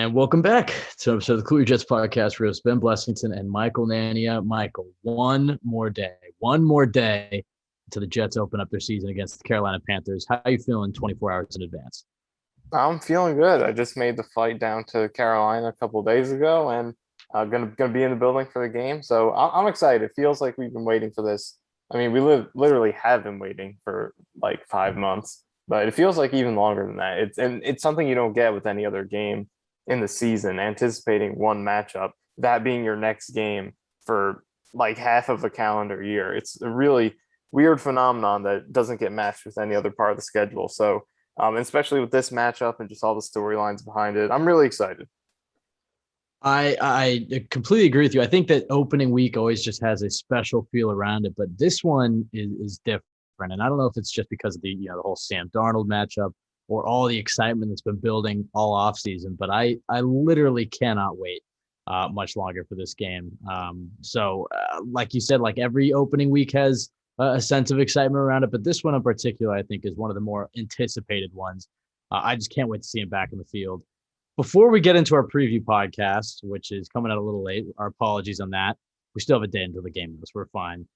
And welcome back to an episode of the Cool Your Jets podcast. We have Ben Blessington and Michael Nania. Michael, one more day until the Jets open up their season against the Carolina Panthers. How are you feeling 24 hours in advance? I'm feeling good. I just made the flight down to Carolina a couple of days ago, and I'm gonna be in the building for the game. So I'm excited. It feels like we've been waiting for this. I mean, we literally have been waiting for like 5 months, but it feels like even longer than that. It's something you don't get with any other game in the season. Anticipating one matchup, that being your next game for like half of a calendar year. It's a really weird phenomenon that doesn't get matched with any other part of the schedule. So especially with this matchup and just all the storylines behind it, I'm really excited. I completely agree with you. I think that opening week always just has a special feel around it, but this one is different. And I don't know if it's just because of the whole Sam Darnold matchup or all the excitement that's been building all offseason, but I literally cannot wait much longer for this game. Like you said, like every opening week has a sense of excitement around it, but this one in particular, I think, is one of the more anticipated ones. I just can't wait to see him back in the field. Before we get into our preview podcast, which is coming out a little late, our apologies on that. We still have a day until the game, so we're fine.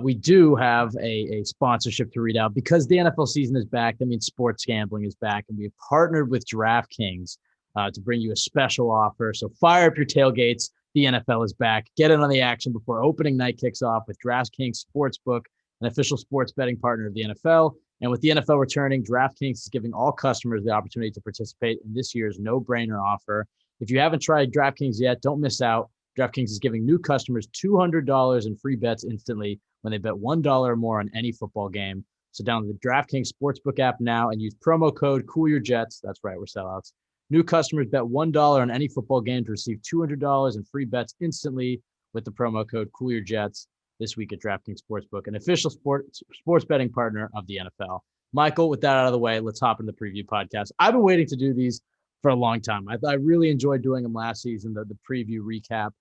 We do have a sponsorship to read out because the NFL season is back. That means sports gambling is back, and we've partnered with DraftKings to bring you a special offer. So fire up your tailgates. The NFL is back. Get in on the action before opening night kicks off with DraftKings Sportsbook, an official sports betting partner of the NFL. And with the NFL returning, DraftKings is giving all customers the opportunity to participate in this year's no-brainer offer. If you haven't tried DraftKings yet, don't miss out. DraftKings is giving new customers $200 in free bets instantly when they bet $1 or more on any football game. So download the DraftKings Sportsbook app now and use promo code COOLYOURJETS. That's right, we're sellouts. New customers bet $1 on any football game to receive $200 in free bets instantly with the promo code COOLYOURJETS this week at DraftKings Sportsbook, an official sports betting partner of the NFL. Michael, with that out of the way, let's hop into the preview podcast. I've been waiting to do these for a long time. I really enjoyed doing them last season, the preview recap.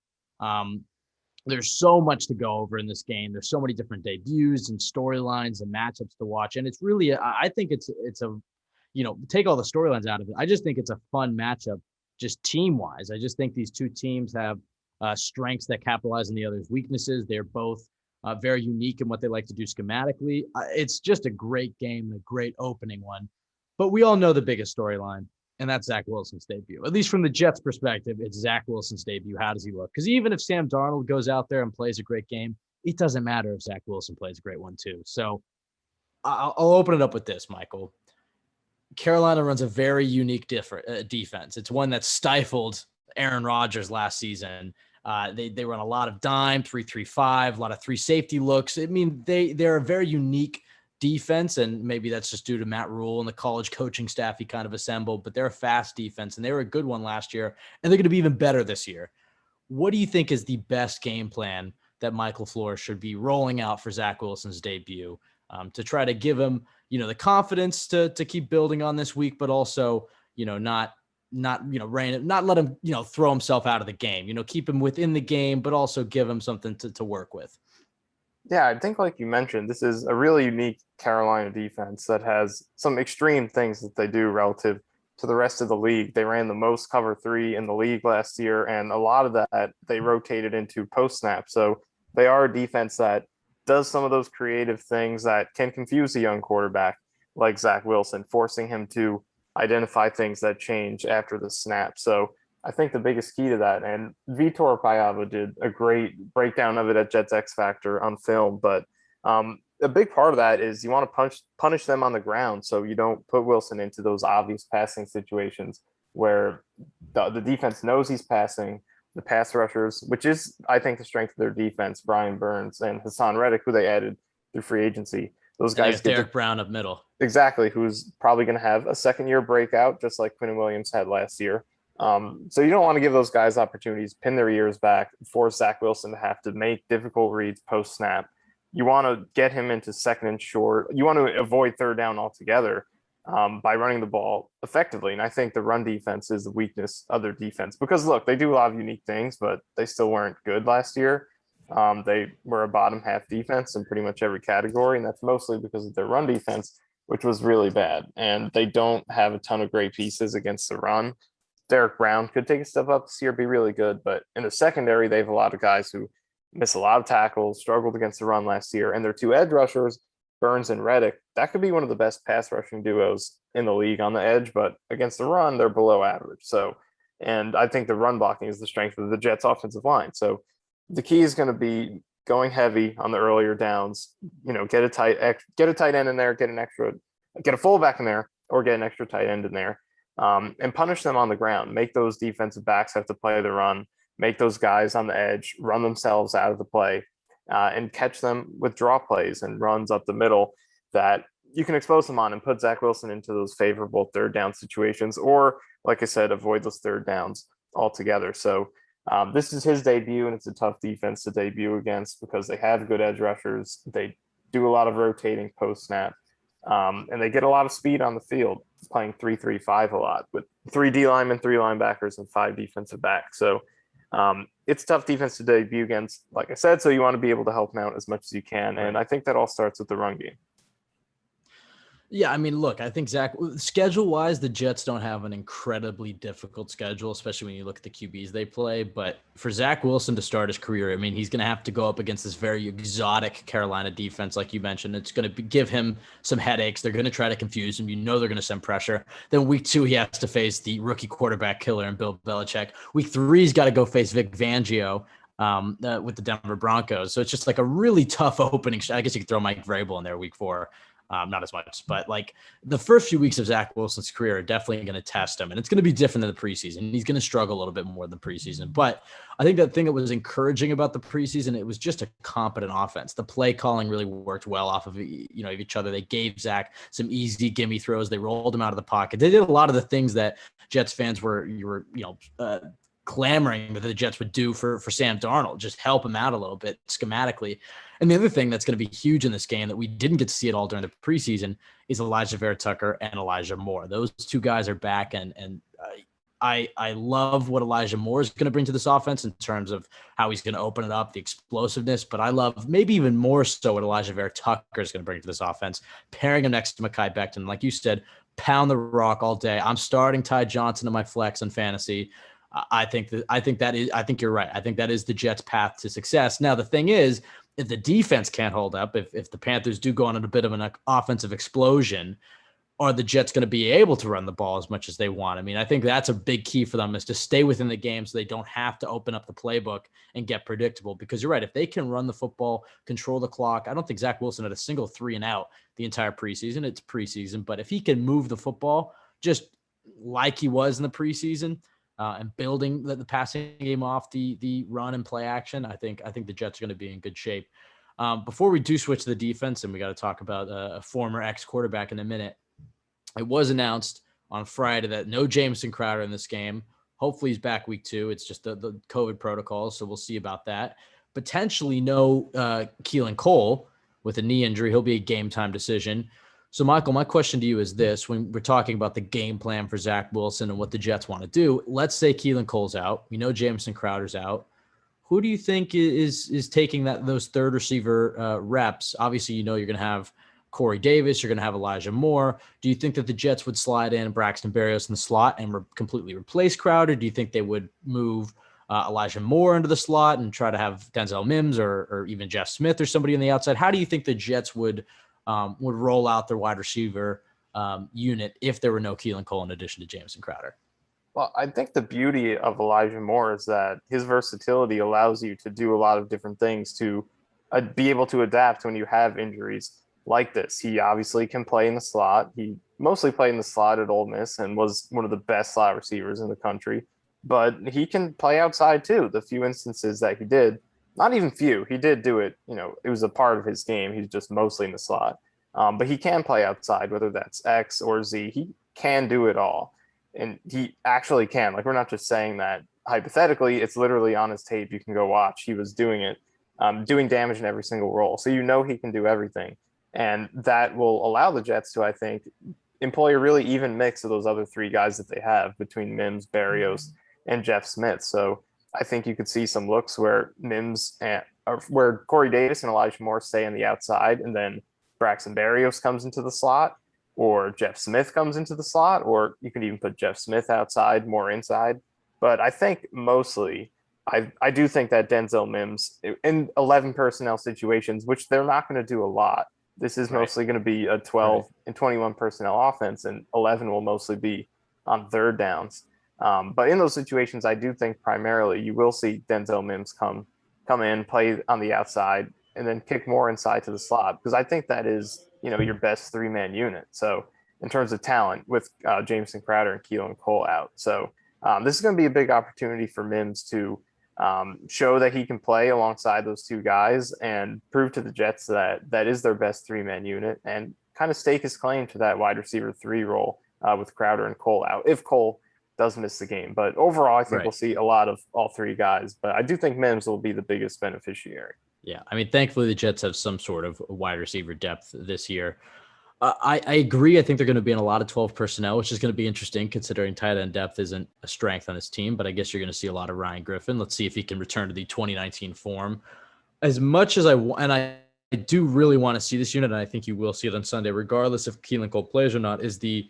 There's so much to go over in this game. There's so many different debuts and storylines and matchups to watch. And it's really, I think it's a, take all the storylines out of it. I just think it's a fun matchup, just team-wise. I just think these two teams have strengths that capitalize on the other's weaknesses. They're both very unique in what they like to do schematically. It's just a great game, a great opening one. But we all know the biggest storyline, and that's Zach Wilson's debut. At least from the Jets' perspective, it's Zach Wilson's debut. How does he look? Because even if Sam Darnold goes out there and plays a great game, it doesn't matter if Zach Wilson plays a great one too. So I'll open it up with this, Michael. Carolina runs a very unique defense. It's one that stifled Aaron Rodgers last season. They run a lot of dime, 3-3-5, a lot of three safety looks. I mean, they're a very unique defense, and maybe that's just due to Matt Rule and the college coaching staff he kind of assembled, but they're a fast defense, and they were a good one last year, and they're going to be even better this year. What do you think is the best game plan that Michael Flores should be rolling out for Zach Wilson's debut to try to give him, the confidence to keep building on this week, but also, not let him, throw himself out of the game, keep him within the game, but also give him something to work with. Yeah, I think like you mentioned, this is a really unique Carolina defense that has some extreme things that they do relative to the rest of the league. They ran the most cover 3 in the league last year, and a lot of that they rotated into post snap. So they are a defense that does some of those creative things that can confuse a young quarterback like Zach Wilson, forcing him to identify things that change after the snap. So I think the biggest key to that, and Vitor Paiava did a great breakdown of it at Jets X Factor on film, but a big part of that is you want to punish them on the ground so you don't put Wilson into those obvious passing situations where the defense knows he's passing, the pass rushers, which is, I think, the strength of their defense, Brian Burns and Hassan Reddick, who they added through free agency. Those guys get Derek Brown up middle. Exactly, who's probably going to have a second-year breakout, just like Quinnen Williams had last year. So you don't want to give those guys opportunities, pin their ears back, force Zach Wilson to have to make difficult reads post-snap. You want to get him into second and short. You want to avoid third down altogether by running the ball effectively. And I think the run defense is the weakness of their defense because, look, they do a lot of unique things, but they still weren't good last year. They were a bottom half defense in pretty much every category, and that's mostly because of their run defense, which was really bad. And they don't have a ton of great pieces against the run. Derek Brown could take a step up this year, be really good. But in the secondary, they have a lot of guys who miss a lot of tackles, struggled against the run last year, and their two edge rushers, Burns and Reddick, that could be one of the best pass rushing duos in the league on the edge, but against the run, they're below average. So, and I think the run blocking is the strength of the Jets offensive line. So the key is going to be going heavy on the earlier downs, get a tight end in there, get a fullback in there, or get an extra tight end in there, and punish them on the ground. Make those defensive backs have to play the run, make those guys on the edge run themselves out of the play, and catch them with draw plays and runs up the middle that you can expose them on and put Zach Wilson into those favorable third down situations, or like I said, avoid those third downs altogether. So this is his debut, and it's a tough defense to debut against because they have good edge rushers. They do a lot of rotating post snap, and they get a lot of speed on the field, playing 3-3-5 a lot with 3 D linemen, 3 linebackers, and 5 defensive backs. So it's tough defense to debut against, like I said, so you want to be able to help them out as much as you can. And I think that all starts with the run game. Yeah, I mean, look, I think schedule-wise, the Jets don't have an incredibly difficult schedule, especially when you look at the QBs they play. But for Zach Wilson to start his career, I mean, he's going to have to go up against this very exotic Carolina defense, like you mentioned. It's going to give him some headaches. They're going to try to confuse him. They're going to send pressure. Then week 2, he has to face the rookie quarterback killer and Bill Belichick. Week 3, he's got to go face Vic Fangio with the Denver Broncos. So it's just like a really tough opening. I guess you could throw Mike Vrabel in there week 4. Not as much, but like the first few weeks of Zach Wilson's career are definitely going to test him, and it's going to be different than the preseason. He's going to struggle a little bit more than preseason, but I think the thing that was encouraging about the preseason, it was just a competent offense. The play calling really worked well off of each other. They gave Zach some easy gimme throws. They rolled him out of the pocket. They did a lot of the things that Jets fans were clamoring that the Jets would do for Sam Darnold, just help him out a little bit schematically. And the other thing that's going to be huge in this game that we didn't get to see at all during the preseason is Elijah Vera-Tucker and Elijah Moore. Those 2 guys are back, and I love what Elijah Moore is going to bring to this offense in terms of how he's going to open it up, the explosiveness, but I love maybe even more so what Elijah Vera-Tucker is going to bring to this offense, pairing him next to Mekhi Becton. Like you said, pound the rock all day. I'm starting Ty Johnson in my flex in fantasy. I think you're right. I think that is the Jets' path to success. Now, the thing is, if the defense can't hold up, if the Panthers do go on a bit of an offensive explosion, are the Jets going to be able to run the ball as much as they want? I mean, I think that's a big key for them, is to stay within the game so they don't have to open up the playbook and get predictable. Because you're right, if they can run the football, control the clock, I don't think Zach Wilson had a single 3 and out the entire preseason. It's preseason, but if he can move the football just like he was in the preseason, and building the passing game off the run and play action, I think the Jets are going to be in good shape. Before we do switch to the defense, and we got to talk about a former ex-quarterback in a minute, it was announced on Friday that no Jamison Crowder in this game. Hopefully he's back week 2. It's just the COVID protocol, so we'll see about that. Potentially no Keelan Cole with a knee injury. He'll be a game-time decision. So, Michael, my question to you is this. When we're talking about the game plan for Zach Wilson and what the Jets want to do, let's say Keelan Cole's out. We know Jamison Crowder's out. Who do you think is taking those third receiver reps? Obviously, you're going to have Corey Davis. You're going to have Elijah Moore. Do you think that the Jets would slide in Braxton Berrios in the slot and completely replace Crowder? Do you think they would move Elijah Moore into the slot and try to have Denzel Mims or even Jeff Smith or somebody on the outside? How do you think the Jets would roll out their wide receiver unit if there were no Keelan Cole in addition to Jamison Crowder? Well, I think the beauty of Elijah Moore is that his versatility allows you to do a lot of different things to be able to adapt when you have injuries like this. He obviously can play in the slot. He mostly played in the slot at Ole Miss and was one of the best slot receivers in the country, but he can play outside too. The few instances that he did, not even few, he did do it. It was a part of his game. He's just mostly in the slot. But he can play outside, whether that's X or Z. He can do it all. And he actually can. Like, we're not just saying that hypothetically. It's literally on his tape. You can go watch. He was doing it, doing damage in every single role. So he can do everything. And that will allow the Jets to, I think, employ a really even mix of those other 3 guys that they have between Mims, Berrios, and Jeff Smith. So I think you could see some looks where where Corey Davis and Elijah Moore stay on the outside, and then Braxton Berrios comes into the slot. or Jeff Smith comes into the slot, or you can even put Jeff Smith outside, more inside. But I think mostly, I do think that Denzel Mims in 11 personnel situations, which they're not going to do a lot. This is Right. mostly going to be a Right. 12 and 21 personnel offense, and 11 will mostly be on third downs. But in those situations, I do think primarily you will see Denzel Mims come in, play on the outside, and then kick more inside to the slot because I think that is your best three-man unit. So in terms of talent, with Jameson Crowder and Keelan Cole out, so this is going to be a big opportunity for Mims to show that he can play alongside those two guys and prove to the Jets that that is their best three-man unit and kind of stake his claim to that wide receiver three role with Crowder and Cole out if Cole does miss the game. But overall, I think we'll Right. see a lot of all three guys. But I do think Mims will be the biggest beneficiary. Yeah. I mean, thankfully the Jets have some sort of wide receiver depth this year. I agree. I think they're going to be in a lot of 12 personnel, which is going to be interesting considering tight end depth isn't a strength on this team. But I guess you're going to see a lot of Ryan Griffin. Let's see if he can return to the 2019 form. As much as I do really want to see this unit, and I think you will see it on Sunday, regardless if Keelan Cole plays or not, is the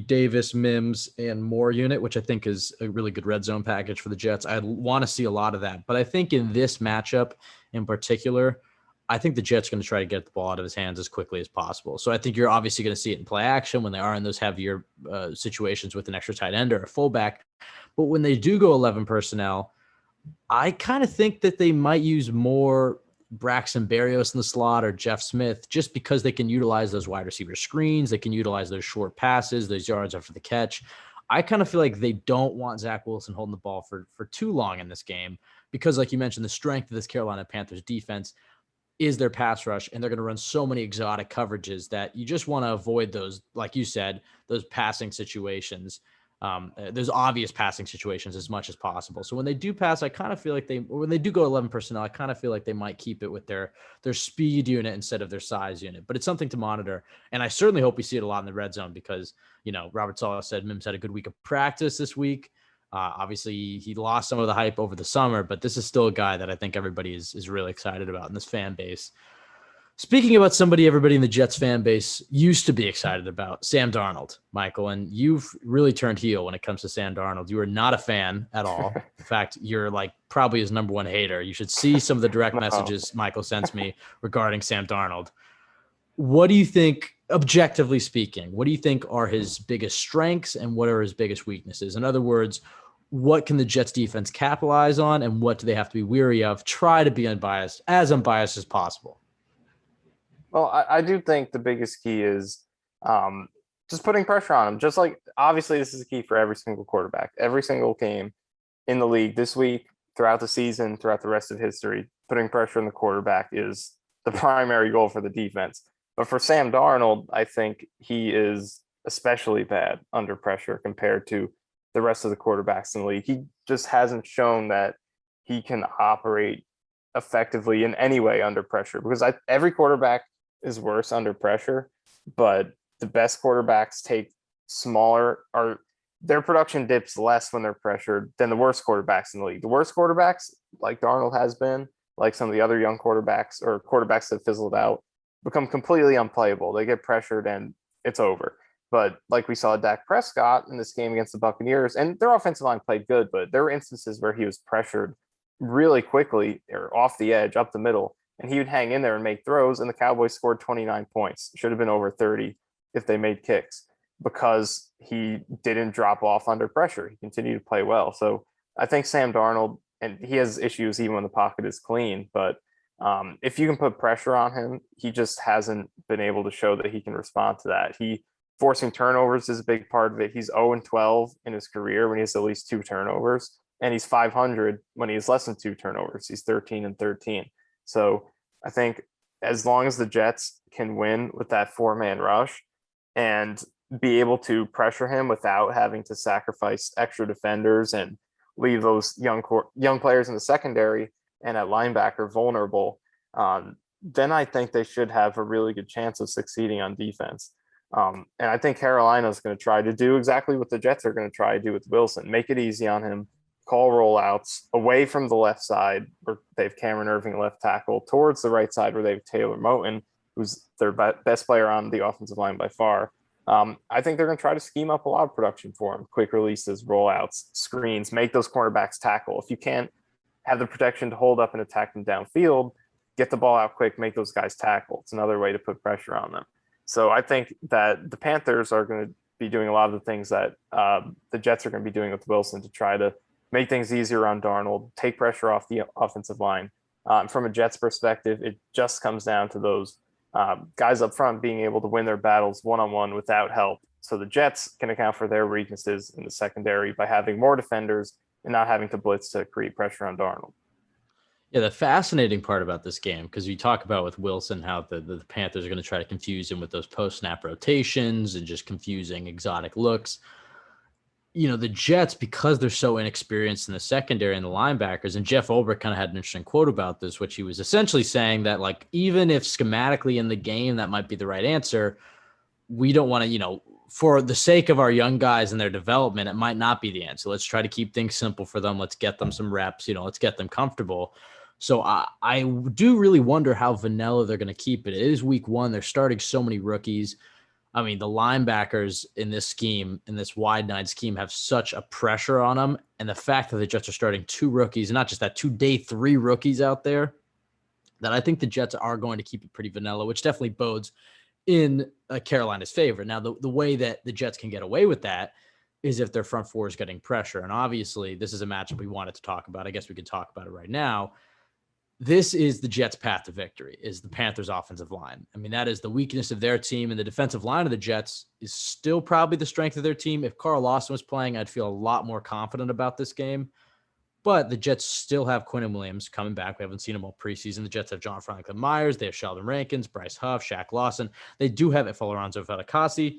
Davis, Mims, and Moore unit, which I think is a really good red zone package for the Jets. I want to see a lot of that. But I think in this matchup in particular, I think the Jets are going to try to get the ball out of his hands as quickly as possible. So I think you're obviously going to see it in play action when they are in those heavier situations with an extra tight end or a fullback. But when they do go 11 personnel, I kind of think that they might use more Braxton Berrios in the slot or Jeff Smith just because they can utilize those wide receiver screens. They can utilize those short passes, those yards after the catch. I kind of feel like they don't want Zach Wilson holding the ball for too long in this game because, like you mentioned, the strength of this Carolina Panthers defense is their pass rush, and they're going to run so many exotic coverages that you just want to avoid those, like you said, those passing situations. There's obvious passing situations as much as possible. So when they do pass, I kind of feel like when they do go 11 personnel, I kind of feel like they might keep it with their speed unit instead of their size unit. But it's something to monitor, and I certainly hope we see it a lot in the red zone because Robert Saleh said Mims had a good week of practice this week. Obviously, he lost some of the hype over the summer, but this is still a guy that I think everybody is really excited about in this fan base. Speaking about somebody everybody in the Jets fan base used to be excited about, Sam Darnold, Michael, and you've really turned heel when it comes to Sam Darnold. You are not a fan at all. In fact, you're like probably his number one hater. You should see some of the direct No. messages Michael sends me regarding Sam Darnold. What do you think, objectively speaking, what do you think are his biggest strengths and what are his biggest weaknesses? In other words, what can the Jets defense capitalize on and what do they have to be weary of? Try to be unbiased as possible. Well, I do think the biggest key is um, just putting pressure on him. Just like obviously, this is a key for every single quarterback. Every single game in the league this week, throughout the season, throughout the rest of history, putting pressure on the quarterback is the primary goal for the defense. But for Sam Darnold, I think he is especially bad under pressure compared to the rest of the quarterbacks in the league. He just hasn't shown that he can operate effectively in any way under pressure because every quarterback is worse under pressure, but the best quarterbacks take smaller or their production dips less when they're pressured than the worst quarterbacks in the league. The worst quarterbacks, like Darnold has been, like some of the other young quarterbacks or quarterbacks that fizzled out, become completely unplayable. They get pressured and it's over. But like we saw Dak Prescott in this game against the Buccaneers, and their offensive line played good, but there were instances where he was pressured really quickly or off the edge, up the middle, and he would hang in there and make throws. And the Cowboys scored 29 points. Should have been over 30 if they made kicks because he didn't drop off under pressure. He continued to play well. So I think Sam Darnold, and he has issues even when the pocket is clean, but if you can put pressure on him, he just hasn't been able to show that he can respond to that. He forcing turnovers is a big part of it. He's 0-12 in his career when he has at least 2 turnovers, and he's 500 when he has less than 2 turnovers. He's 13-13. So I think as long as the Jets can win with that four-man rush and be able to pressure him without having to sacrifice extra defenders and leave those young players in the secondary and at linebacker vulnerable, then I think they should have a really good chance of succeeding on defense. And I think Carolina is going to try to do exactly what the Jets are going to try to do with Wilson, make it easy on him, call rollouts away from the left side where they have Cameron Irving left tackle towards the right side where they have Taylor Moton, who's their best player on the offensive line by far. I think they're going to try to scheme up a lot of production for him. Quick releases, rollouts, screens, make those cornerbacks tackle. If you can't have the protection to hold up and attack them downfield, get the ball out quick, make those guys tackle. It's another way to put pressure on them. So I think that the Panthers are going to be doing a lot of the things that the Jets are going to be doing with Wilson to try to make things easier on Darnold, take pressure off the offensive line. From a Jets perspective, it just comes down to those guys up front being able to win their battles one-on-one without help. So the Jets can account for their weaknesses in the secondary by having more defenders and not having to blitz to create pressure on Darnold. Yeah, the fascinating part about this game, because you talk about with Wilson how the Panthers are going to try to confuse him with those post-snap rotations and just confusing exotic looks. The Jets, because they're so inexperienced in the secondary and the linebackers, and Jeff Ulbrich kind of had an interesting quote about this, which he was essentially saying that, like, even if schematically in the game that might be the right answer, we don't want to, for the sake of our young guys and their development, it might not be the answer. Let's try to keep things simple for them. Let's get them some reps, let's get them comfortable. So I do really wonder how vanilla they're going to keep it. It is week 1. They're starting so many rookies. I mean, the linebackers in this scheme, in this wide nine scheme, have such a pressure on them. And the fact that the Jets are starting 2 rookies, and not just that, 2 day 3 rookies out there, that I think the Jets are going to keep it pretty vanilla, which definitely bodes in Carolina's favor. Now, the way that the Jets can get away with that is if their front 4 is getting pressure. And obviously, this is a matchup we wanted to talk about. I guess we could talk about it right now. This is the Jets' path to victory, is the Panthers' offensive line. I mean, that is the weakness of their team, and the defensive line of the Jets is still probably the strength of their team. If Carl Lawson was playing, I'd feel a lot more confident about this game. But the Jets still have Quinnen Williams coming back. We haven't seen him all preseason. The Jets have John Franklin Myers. They have Sheldon Rankins, Bryce Huff, Shaq Lawson. They do have Alonzo Fatukasi.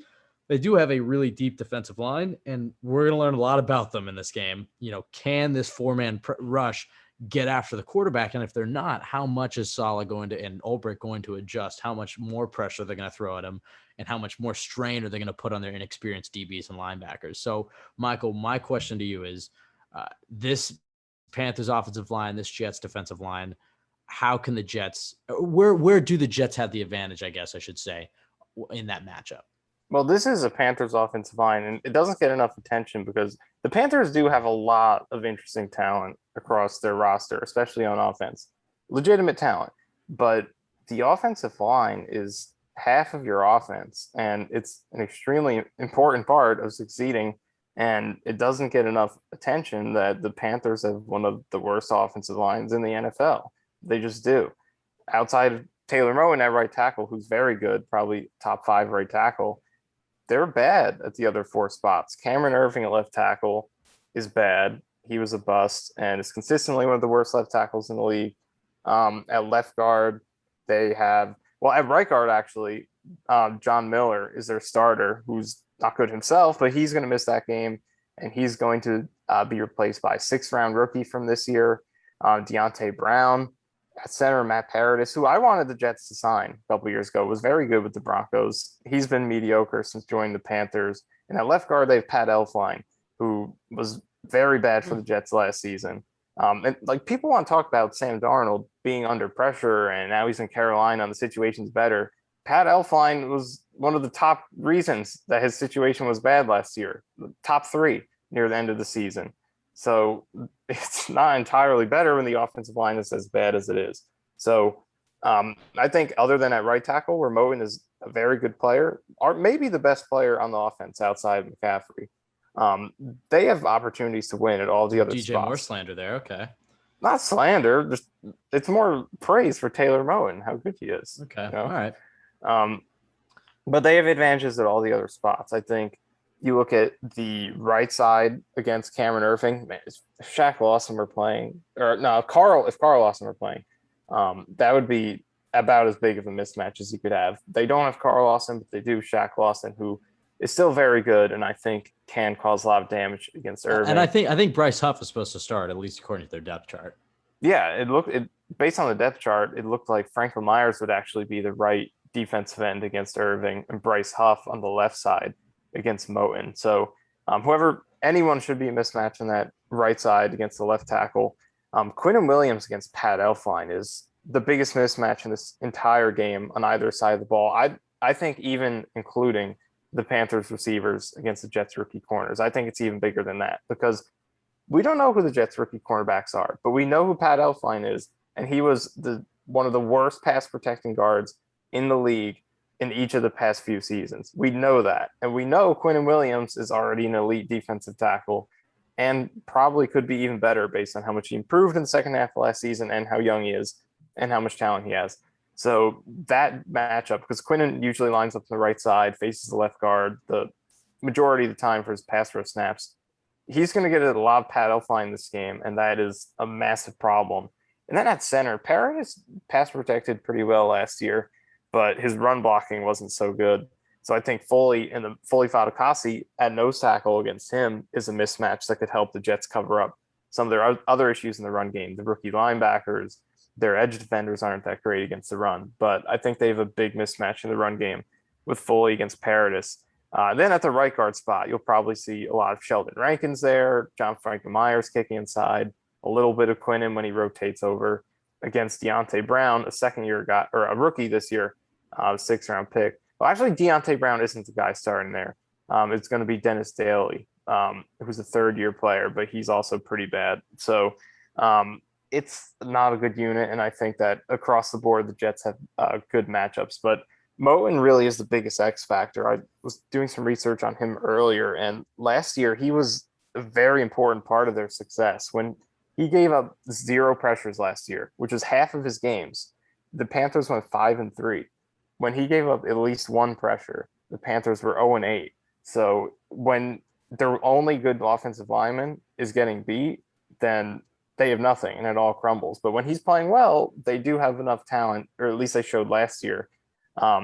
They do have a really deep defensive line, and we're going to learn a lot about them in this game. Can this 4-man rush get after the quarterback? And if they're not, how much is Saleh and Ulbrich going to adjust? How much more pressure they're going to throw at him, and how much more strain are they going to put on their inexperienced DBs and linebackers? So, Michael, my question to you is, this Panthers offensive line, this Jets defensive line, how can the Jets, where do the Jets have the advantage, I guess I should say, in that matchup? Well, this is a Panthers offensive line, and it doesn't get enough attention because the Panthers do have a lot of interesting talent across their roster, especially on offense. Legitimate talent. But the offensive line is half of your offense, and it's an extremely important part of succeeding. And it doesn't get enough attention that the Panthers have one of the worst offensive lines in the NFL. They just do. Outside of Taylor Moton at right tackle, who's very good, probably top 5 right tackle, they're bad at the other 4 spots. Cameron Irving at left tackle is bad. He was a bust and is consistently one of the worst left tackles in the league. At left guard, they have, at right guard, actually, John Miller is their starter, who's not good himself, but he's going to miss that game, and he's going to be replaced by 6th-round rookie from this year, Deontay Brown. At center, Matt Paradis, who I wanted the Jets to sign a couple years ago, was very good with the Broncos. He's been mediocre since joining the Panthers. And at left guard, they have Pat Elflein, who was very bad for the Jets last season. And like, people want to talk about Sam Darnold being under pressure, and now he's in Carolina and the situation's better. Pat Elflein was one of the top reasons that his situation was bad last year, the top 3 near the end of the season. So it's not entirely better when the offensive line is as bad as it is. So I think other than at right tackle, where Moton is a very good player, or maybe the best player on the offense outside of McCaffrey, they have opportunities to win at all the other DJ spots. Moore slander there, okay. Not slander, just it's more praise for Taylor Moton, how good he is. Okay, all right. But they have advantages at all the other spots. I think you look at the right side against Cameron Irving, man, if Shaq Lawson were playing, or no, if Carl Lawson were playing, that would be about as big of a mismatch as you could have. They don't have Carl Lawson, but they do Shaq Lawson, who is still very good, and I think can cause a lot of damage against Irving. And I think Bryce Huff is supposed to start, at least according to their depth chart. Yeah, based on the depth chart, it looked like Franklin Myers would actually be the right defensive end against Irving, and Bryce Huff on the left side against Moton. So anyone should be a mismatch on that right side against the left tackle. Quinnen Williams against Pat Elflein is the biggest mismatch in this entire game on either side of the ball. I think even including the Panthers receivers against the Jets rookie corners. I think it's even bigger than that because we don't know who the Jets rookie cornerbacks are, but we know who Pat Elflein is, and he was one of the worst pass protecting guards in the league in each of the past few seasons. We know that, and we know Quinnen Williams is already an elite defensive tackle, and probably could be even better based on how much he improved in the second half of last season and how young he is and how much talent he has. So that matchup, because Quinnen usually lines up on the right side, faces the left guard the majority of the time for his pass rush snaps. He's going to get a lot of Pat Elflein in this game, and that is a massive problem. And then at center, Paris pass protected pretty well last year, but his run blocking wasn't so good. So I think Foley and the Foley Fatukasi at nose tackle against him is a mismatch that could help the Jets cover up some of their other issues in the run game. The rookie linebackers, their edge defenders aren't that great against the run, but I think they have a big mismatch in the run game with Foley against Paradis. Then at the right guard spot, you'll probably see a lot of Sheldon Rankins there, John Franklin Myers kicking inside, a little bit of Quinnen when he rotates over against Deontay Brown, a second-year guy or a rookie this year, 6th-round pick. Well, actually, Deontay Brown isn't the guy starting there. It's going to be Dennis Daly, who's a third-year player, but he's also pretty bad. So it's not a good unit, and I think that across the board, the Jets have good matchups. But Moton really is the biggest X factor. I was doing some research on him earlier, and last year he was a very important part of their success. When he gave up 0 pressures last year, which was half of his games, the Panthers went 5-3. When he gave up at least 1 pressure, the Panthers were 0-8. So when their only good offensive lineman is getting beat, then they have nothing and it all crumbles. But when he's playing well, they do have enough talent, or at least they showed last year,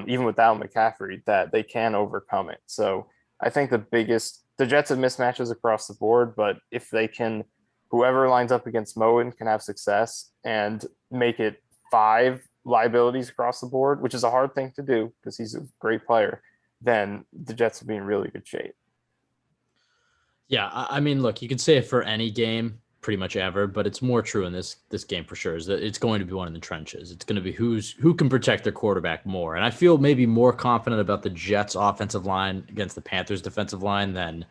even without McCaffrey, that they can overcome it. So I think the Jets have mismatches across the board, but if they can, whoever lines up against Moton can have success and make it 5 liabilities across the board, which is a hard thing to do because he's a great player, then the Jets will be in really good shape. Yeah, I mean, look, you can say it for any game pretty much ever, but it's more true in this game for sure, is that it's going to be one in the trenches. It's going to be who can protect their quarterback more. And I feel maybe more confident about the Jets offensive line against the Panthers defensive line than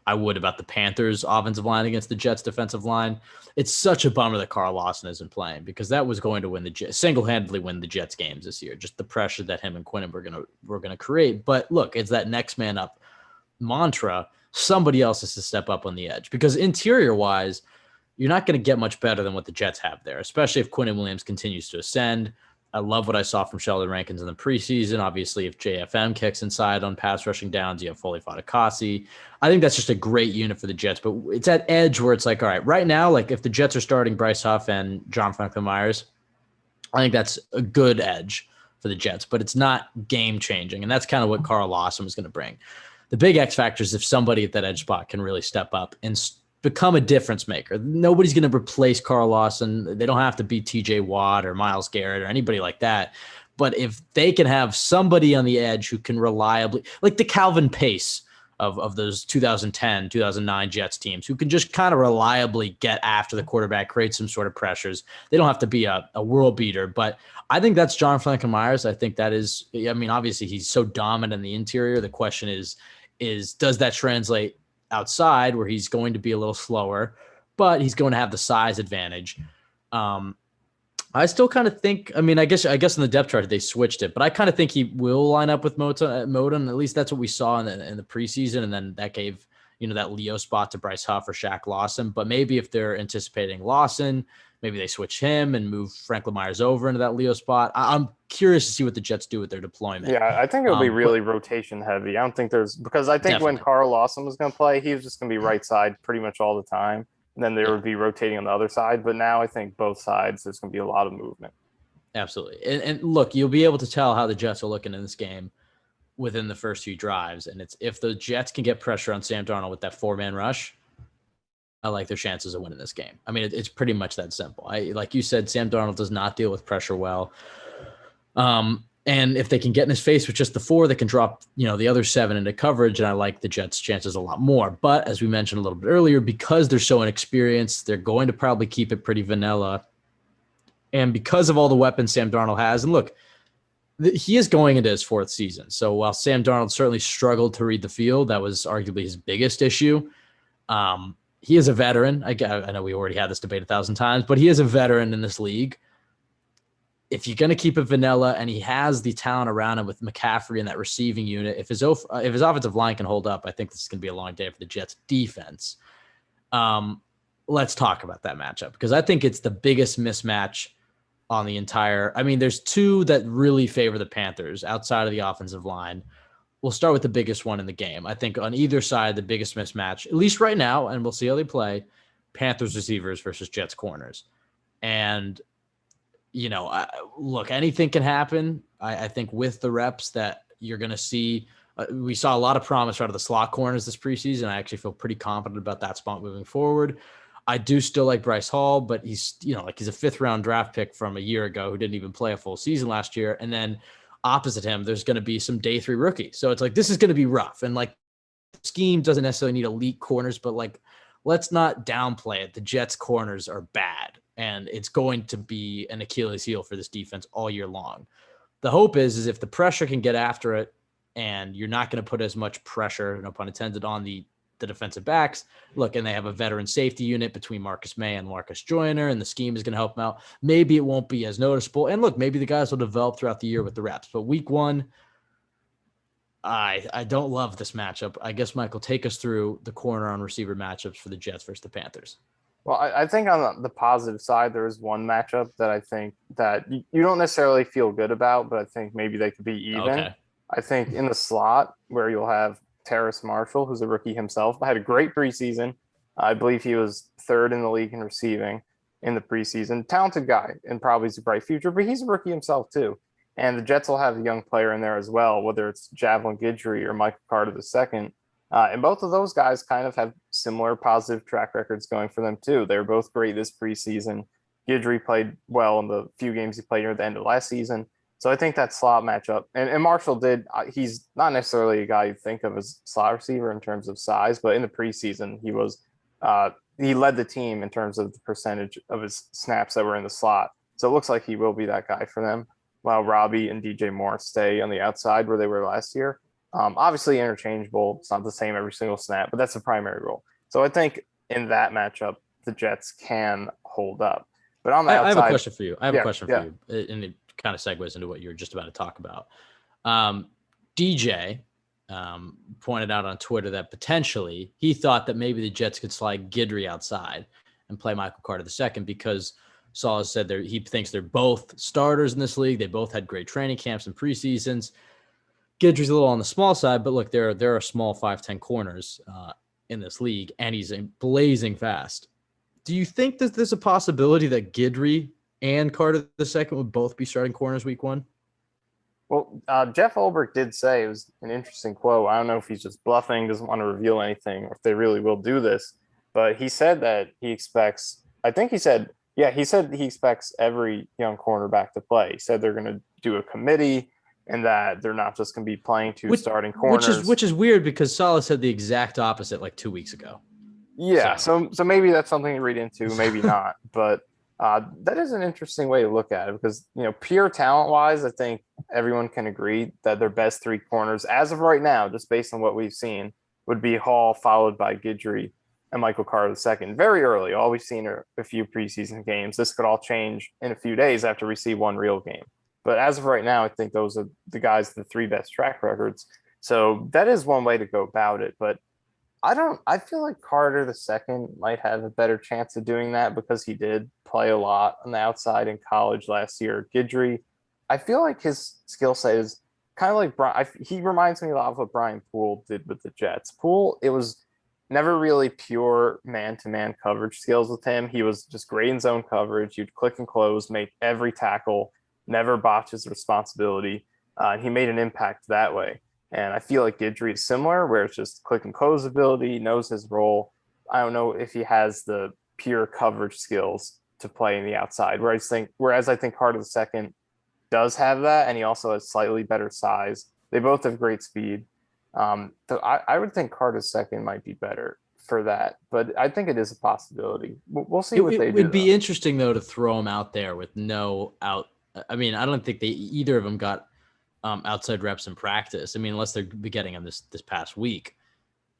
I would about the Panthers offensive line against the Jets defensive line. It's such a bummer that Carl Lawson isn't playing because that was going to win the Jets, single-handedly win the Jets games this year. Just the pressure that him and Quinnen were gonna create. But look, it's that next man up mantra. Somebody else has to step up on the edge because interior-wise, you're not going to get much better than what the Jets have there, especially if Quinnen Williams continues to ascend. I love what I saw from Sheldon Rankins in the preseason. Obviously, if JFM kicks inside on pass rushing downs, you have Foley Fatukasi. I think that's just a great unit for the Jets, but it's at edge where it's like, all right, right now, like if the Jets are starting Bryce Huff and John Franklin Myers, I think that's a good edge for the Jets, but it's not game changing. And that's kind of what Carl Lawson was going to bring. The big X factor is if somebody at that edge spot can really step up and become a difference maker. Nobody's going to replace Carl Lawson. They don't have to be TJ Watt or Myles Garrett or anybody like that. But if they can have somebody on the edge who can reliably, like the Calvin Pace of those 2010, 2009 Jets teams, who can just kind of reliably get after the quarterback, create some sort of pressures. They don't have to be a world beater, but I think that's John Franklin Myers. I think that is, I mean, obviously he's so dominant in the interior. The question is does that translate outside where he's going to be a little slower, but he's going to have the size advantage. I still kind of think, I mean, I guess in the depth chart they switched it, but I kind of think he will line up with Moton. At least that's what we saw in the preseason. And then that gave, that Leo spot to Bryce Huff or Shaq Lawson. But maybe if they're anticipating Lawson, maybe they switch him and move Franklin Myers over into that Leo spot. I'm curious to see what the Jets do with their deployment. Yeah, I think it'll be really rotation heavy. I don't think because I think when Carl Lawson was going to play, he was just going to be right side pretty much all the time. And then they would be rotating on the other side. But now I think both sides, there's going to be a lot of movement. Absolutely. And look, you'll be able to tell how the Jets are looking in this game within the first few drives. And it's if the Jets can get pressure on Sam Darnold with that 4-man rush, I like their chances of winning this game. I mean, it's pretty much that simple. Like you said, Sam Darnold does not deal with pressure well. And if they can get in his face with just the 4, they can drop, the other 7 into coverage. And I like the Jets' chances a lot more. But as we mentioned a little bit earlier, because they're so inexperienced, they're going to probably keep it pretty vanilla. And because of all the weapons Sam Darnold has, and look, He is going into his fourth season. So while Sam Darnold certainly struggled to read the field, that was arguably his biggest issue. He is a veteran. I know we already had this debate 1,000 times, but he is a veteran in this league. If you're going to keep it vanilla, and he has the talent around him with McCaffrey in that receiving unit, if his offensive line can hold up, I think this is going to be a long day for the Jets defense. Let's talk about that matchup, because I think it's the biggest mismatch on the entire. I mean, there's two that really favor the Panthers outside of the offensive line. We'll start with the biggest one in the game. I think on either side, the biggest mismatch, at least right now, and we'll see how they play, Panthers receivers versus Jets corners. And, look, anything can happen. I think with the reps that you're going to see, we saw a lot of promise out of the slot corners this preseason. I actually feel pretty confident about that spot moving forward. I do still like Bryce Hall, but he's, he's a 5th-round draft pick from a year ago who didn't even play a full season last year. And then opposite him, there's going to be some day 3 rookie. So it's like, this is going to be rough. And like, the scheme doesn't necessarily need elite corners, but like, let's not downplay it. The Jets corners are bad, and it's going to be an Achilles heel for this defense all year long. The hope is if the pressure can get after it, and you're not going to put as much pressure, no pun intended, on the defensive backs. Look, and they have a veteran safety unit between Marcus May and Marcus Joyner, and the scheme is going to help them out. Maybe it won't be as noticeable. And look, maybe the guys will develop throughout the year with the reps. But week 1, I don't love this matchup. I guess, Michael, take us through the corner on receiver matchups for the Jets versus the Panthers. Well, I think on the positive side, there is one matchup that I think that you don't necessarily feel good about, but I think maybe they could be even. Okay. I think in the slot where you'll have Terrace Marshall, who's a rookie himself, had a great preseason. I believe he was 3rd in the league in receiving in the preseason. Talented guy and probably has a bright future, but he's a rookie himself too. And the Jets will have a young player in there as well, whether it's Javelin Guidry or Michael Carter II. And both of those guys kind of have similar positive track records going for them too. They were both great this preseason. Guidry played well in the few games he played near the end of last season. So I think that slot matchup, and Marshall he's not necessarily a guy you think of as slot receiver in terms of size, but in the preseason, he led the team in terms of the percentage of his snaps that were in the slot. So it looks like he will be that guy for them, while Robbie and DJ Moore stay on the outside where they were last year. Obviously interchangeable. It's not the same every single snap, but that's the primary role. So I think in that matchup, the Jets can hold up. But on the outside, I have a question for you. Yeah. And it kind of segues into what you were just about to talk about. DJ pointed out on Twitter that potentially he thought that maybe the Jets could slide Guidry outside and play Michael Carter II, because Saul has said he thinks they're both starters in this league. They both had great training camps and preseasons. Guidry's a little on the small side, but look, there are small 5'10" corners in this league, and he's blazing fast. Do you think that there's a possibility that Guidry and Carter II would both be starting corners week 1? Well, Jeff Ulbrich did say, it was an interesting quote. I don't know if he's just bluffing, doesn't want to reveal anything, or if they really will do this, but he said that he expects, he said he expects every young cornerback to play. He said they're going to do a committee, and that they're not just going to be playing starting corners. Which is weird, because Salah said the exact opposite like 2 weeks ago. Yeah, so maybe that's something to read into, maybe not. But that is an interesting way to look at it, because, pure talent-wise, I think everyone can agree that their best 3 corners, as of right now, just based on what we've seen, would be Hall, followed by Guidry and Michael Carter II. Very early. All we've seen are a few preseason games. This could all change in a few days after we see one real game. But as of right now, I think those are the guys, the 3 best track records. So that is one way to go about it. But I feel like Carter II might have a better chance of doing that, because he did play a lot on the outside in college last year. Guidry, I feel like his skill set is kind of like he reminds me a lot of what Brian Poole did with the Jets. Poole, it was never really pure man-to-man coverage skills with him. He was just great in zone coverage. You'd click and close, make every tackle, never botch his responsibility. He made an impact that way. And I feel like Guidry is similar, where it's just click and close ability, knows his role. I don't know if he has the pure coverage skills to play in the outside, whereas I think Carter II does have that, and he also has slightly better size. They both have great speed. So I would think Carter II might be better for that, but I think it is a possibility. We'll see what they do. It would be interesting, though, to throw him out there with no out. I mean, I don't think either of them got outside reps in practice. I mean, unless they're getting them this past week.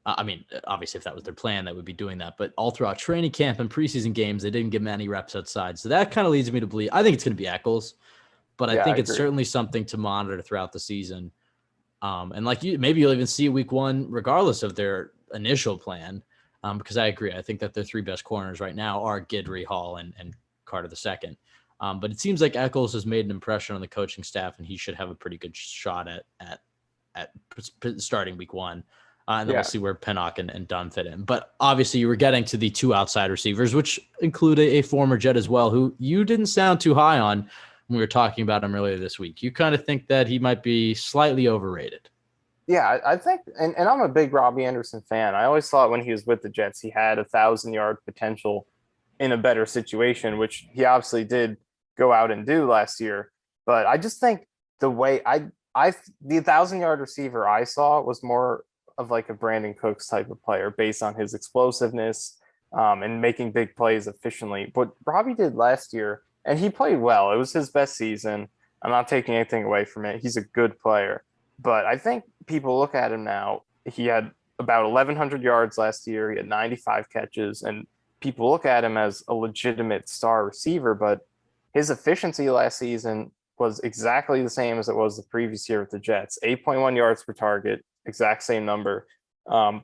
I mean, obviously, if that was their plan, that would be doing that. But all throughout training camp and preseason games, they didn't get many reps outside. So that kind of leads me to believe. I think it's going to be Eccles, but I Yeah, I think it's agree. certainly something to monitor throughout the season. And like maybe you'll even see week one, regardless of their initial plan. Because I agree. I think that their three best corners right now are Guidry, Hall, and Carter the second. But it seems like Eccles has made an impression on the coaching staff, and he should have a pretty good shot at starting week one. And then we'll Yeah. see where Pinnock and Dunn fit in. But obviously, you were getting to the two outside receivers, which include a former Jet as well, who you didn't sound too high on when we were talking about him earlier this week. You kind of think that he might be slightly overrated. Yeah, I think, and I'm a big Robbie Anderson fan. I always thought when he was with the Jets, he had 1,000 yard potential in a better situation, which he obviously did go out and do last year. But I just think the way the 1,000 yard receiver I saw was more of like a Brandon Cooks type of player based on his explosiveness and making big plays efficiently. What Robbie did last year, and he played well. It was his best season. I'm not taking anything away from it. He's a good player. But I think people look at him now. He had about 1,100 yards last year. He had 95 catches, and people look at him as a legitimate star receiver. But his efficiency last season was exactly the same as it was the previous year with the Jets. 8.1 yards per target, exact same number.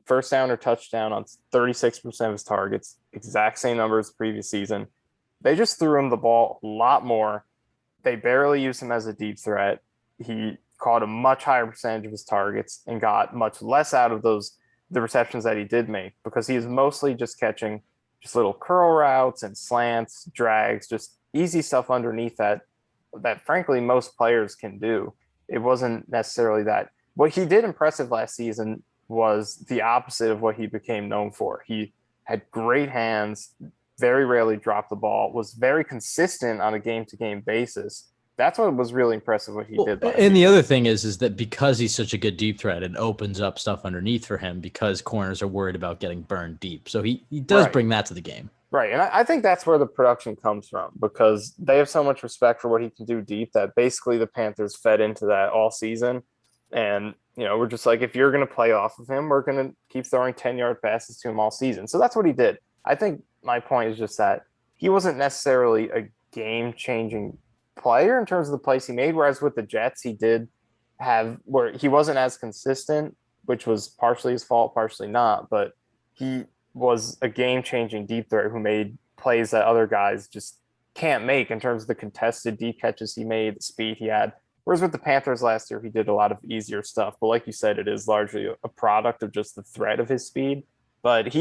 First down or touchdown on 36% of his targets, exact same number as the previous season. They just threw him the ball a lot more. They barely used him as a deep threat. He caught a much higher percentage of his targets and got much less out of the receptions that he did make, because he was mostly just catching just little curl routes and slants, drags, just easy stuff underneath that frankly most players can do. It wasn't necessarily that. What he did impressive last season was the opposite of what he became known for. He had great hands, very rarely dropped the ball, was very consistent on a game to game basis. That's what was really impressive what he Well, did last and the season. other thing is that because he's such a good deep threat, it opens up stuff underneath for him because corners are worried about getting burned deep. So he does Right. bring that to the game. Right. And I think that's where the production comes from, because they have so much respect for what he can do deep that basically the Panthers fed into that all season. And, we're just like, if you're going to play off of him, we're going to keep throwing 10-yard passes to him all season. So that's what he did. I think my point is just that he wasn't necessarily a game changing player in terms of the plays he made. Whereas with the Jets, he did have where he wasn't as consistent, which was partially his fault, partially not. But he was a game-changing deep threat who made plays that other guys just can't make in terms of the contested deep catches he made, the speed he had. Whereas with the Panthers last year, he did a lot of easier stuff. But like you said, it is largely a product of just the threat of his speed. But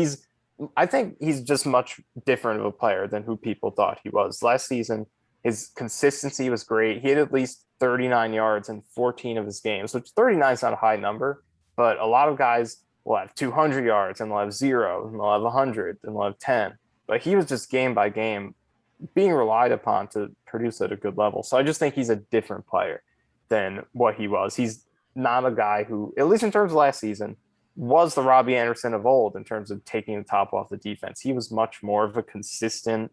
I think he's just much different of a player than who people thought he was. Last season, his consistency was great. He had at least 39 yards in 14 of his games, which 39 is not a high number, but a lot of guys will have 200 yards and they'll have 0 and they'll have 100 and they'll have 10. But he was just game by game being relied upon to produce at a good level. So I just think he's a different player than what he was. He's not a guy who, at least in terms of last season, was the Robbie Anderson of old in terms of taking the top off the defense. He was much more of a consistent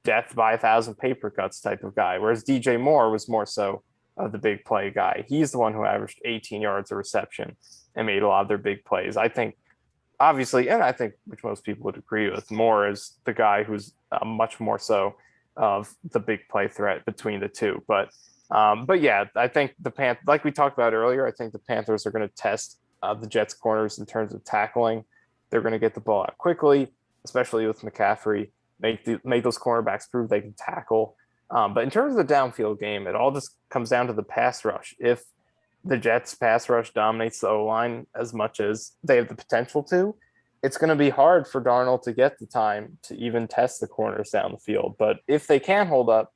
death by 1,000 paper cuts type of guy, whereas DJ Moore was more so of the big play guy. He's the one who averaged 18 yards a reception and made a lot of their big plays. I think, obviously, and I think which most people would agree with, Moore is the guy who's much more so of the big play threat between the two. But yeah, I think like we talked about earlier, I think the Panthers are going to test the Jets corners in terms of tackling. They're going to get the ball out quickly, especially with McCaffrey. Make those cornerbacks prove they can tackle. But in terms of the downfield game, it all just comes down to the pass rush. If the Jets pass rush dominates the O-line as much as they have the potential to, it's going to be hard for Darnold to get the time to even test the corners down the field. But if they can hold up,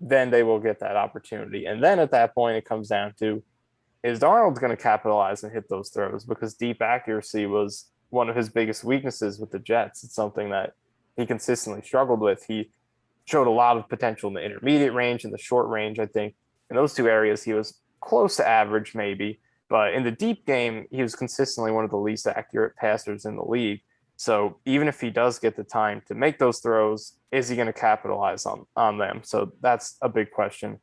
then they will get that opportunity. And then at that point, it comes down to, is Darnold going to capitalize and hit those throws? Because deep accuracy was one of his biggest weaknesses with the Jets. It's something that he consistently struggled with. He showed a lot of potential in the intermediate range and the short range. I think in those two areas, he was close to average maybe, but in the deep game, he was consistently one of the least accurate passers in the league. So even if he does get the time to make those throws, is he going to capitalize on them? So that's a big question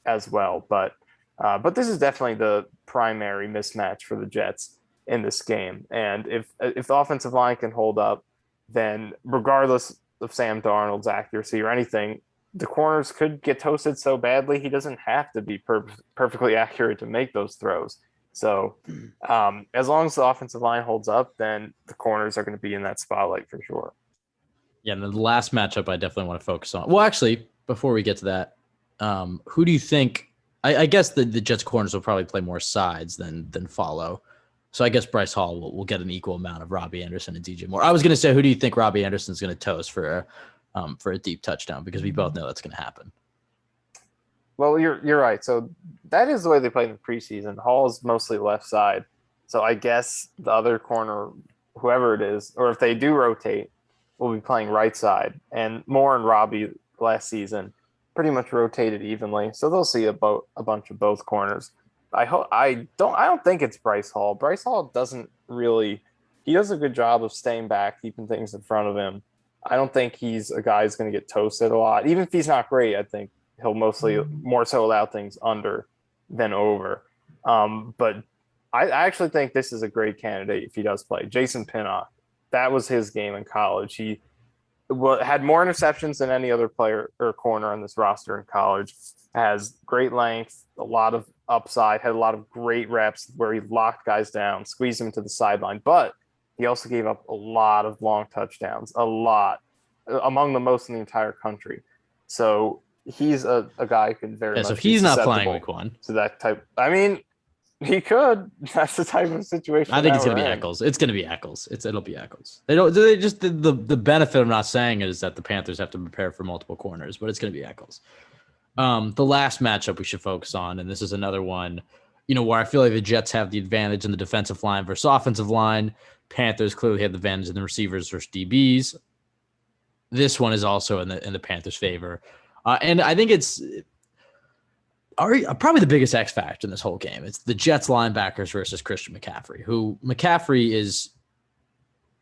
as well. But But this is definitely the primary mismatch for the Jets in this game. And if the offensive line can hold up, then regardless of Sam Darnold's accuracy or anything, the corners could get toasted so badly he doesn't have to be perfectly accurate to make those throws. So as long as the offensive line holds up, then the corners are going to be in that spotlight for sure. Yeah, and the last matchup I definitely want to focus on. Well, actually, before we get to that, who do you think? I guess the Jets corners will probably play more sides than follow. So I guess Bryce Hall will get an equal amount of Robbie Anderson and DJ Moore. I was going to say, who do you think Robbie Anderson's going to toast for a deep touchdown? Because we both know that's going to happen. Well, you're right. So that is the way they play in the preseason. Hall is mostly left side. So I guess the other corner, whoever it is, or if they do rotate, will be playing right side. And Moore and Robbie last season pretty much rotated evenly. So they'll see a bunch of both corners. I don't think it's Bryce Hall. Bryce Hall doesn't really he does a good job of staying back, keeping things in front of him. I don't think he's a guy who's going to get toasted a lot. Even if he's not great, I think he'll mostly more so allow things under than over. But I actually think this is a great candidate if he does play. Jason Pinnock, that was his game in college. He had more interceptions than any other player or corner on this roster in college. Has great length, a lot of upside, had a lot of great reps where he locked guys down, squeezed them to the sideline. But he also gave up a lot of long touchdowns, a lot, among the most in the entire country. So he's a guy who can very much So he's be not playing susceptible week one. to that type. I mean, he could. That's the type of situation. I think it's going gonna to be Eccles. It's gonna be Eccles. It'll be Eccles. They just the benefit of not saying it is that the Panthers have to prepare for multiple corners, but it's gonna be Eccles. The last matchup we should focus on, and this is another one, where I feel like the Jets have the advantage in the defensive line versus offensive line. Panthers clearly have the advantage in the receivers versus DBs. This one is also in the Panthers' favor, and I think it's probably the biggest X factor in this whole game. It's the Jets linebackers versus Christian McCaffrey, who McCaffrey is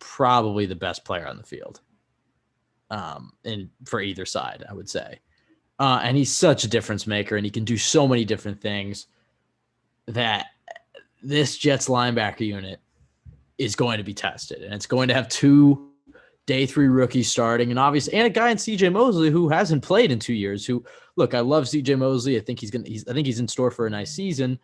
probably the best player on the field, and for either side, I would say. And he's such a difference maker, and he can do so many different things that this Jets linebacker unit is going to be tested, and it's going to have two day 3 rookies starting, and obviously, and a guy in CJ Mosley who hasn't played in 2 years. Who, look, I love CJ Mosley. I think he's in store for a nice season,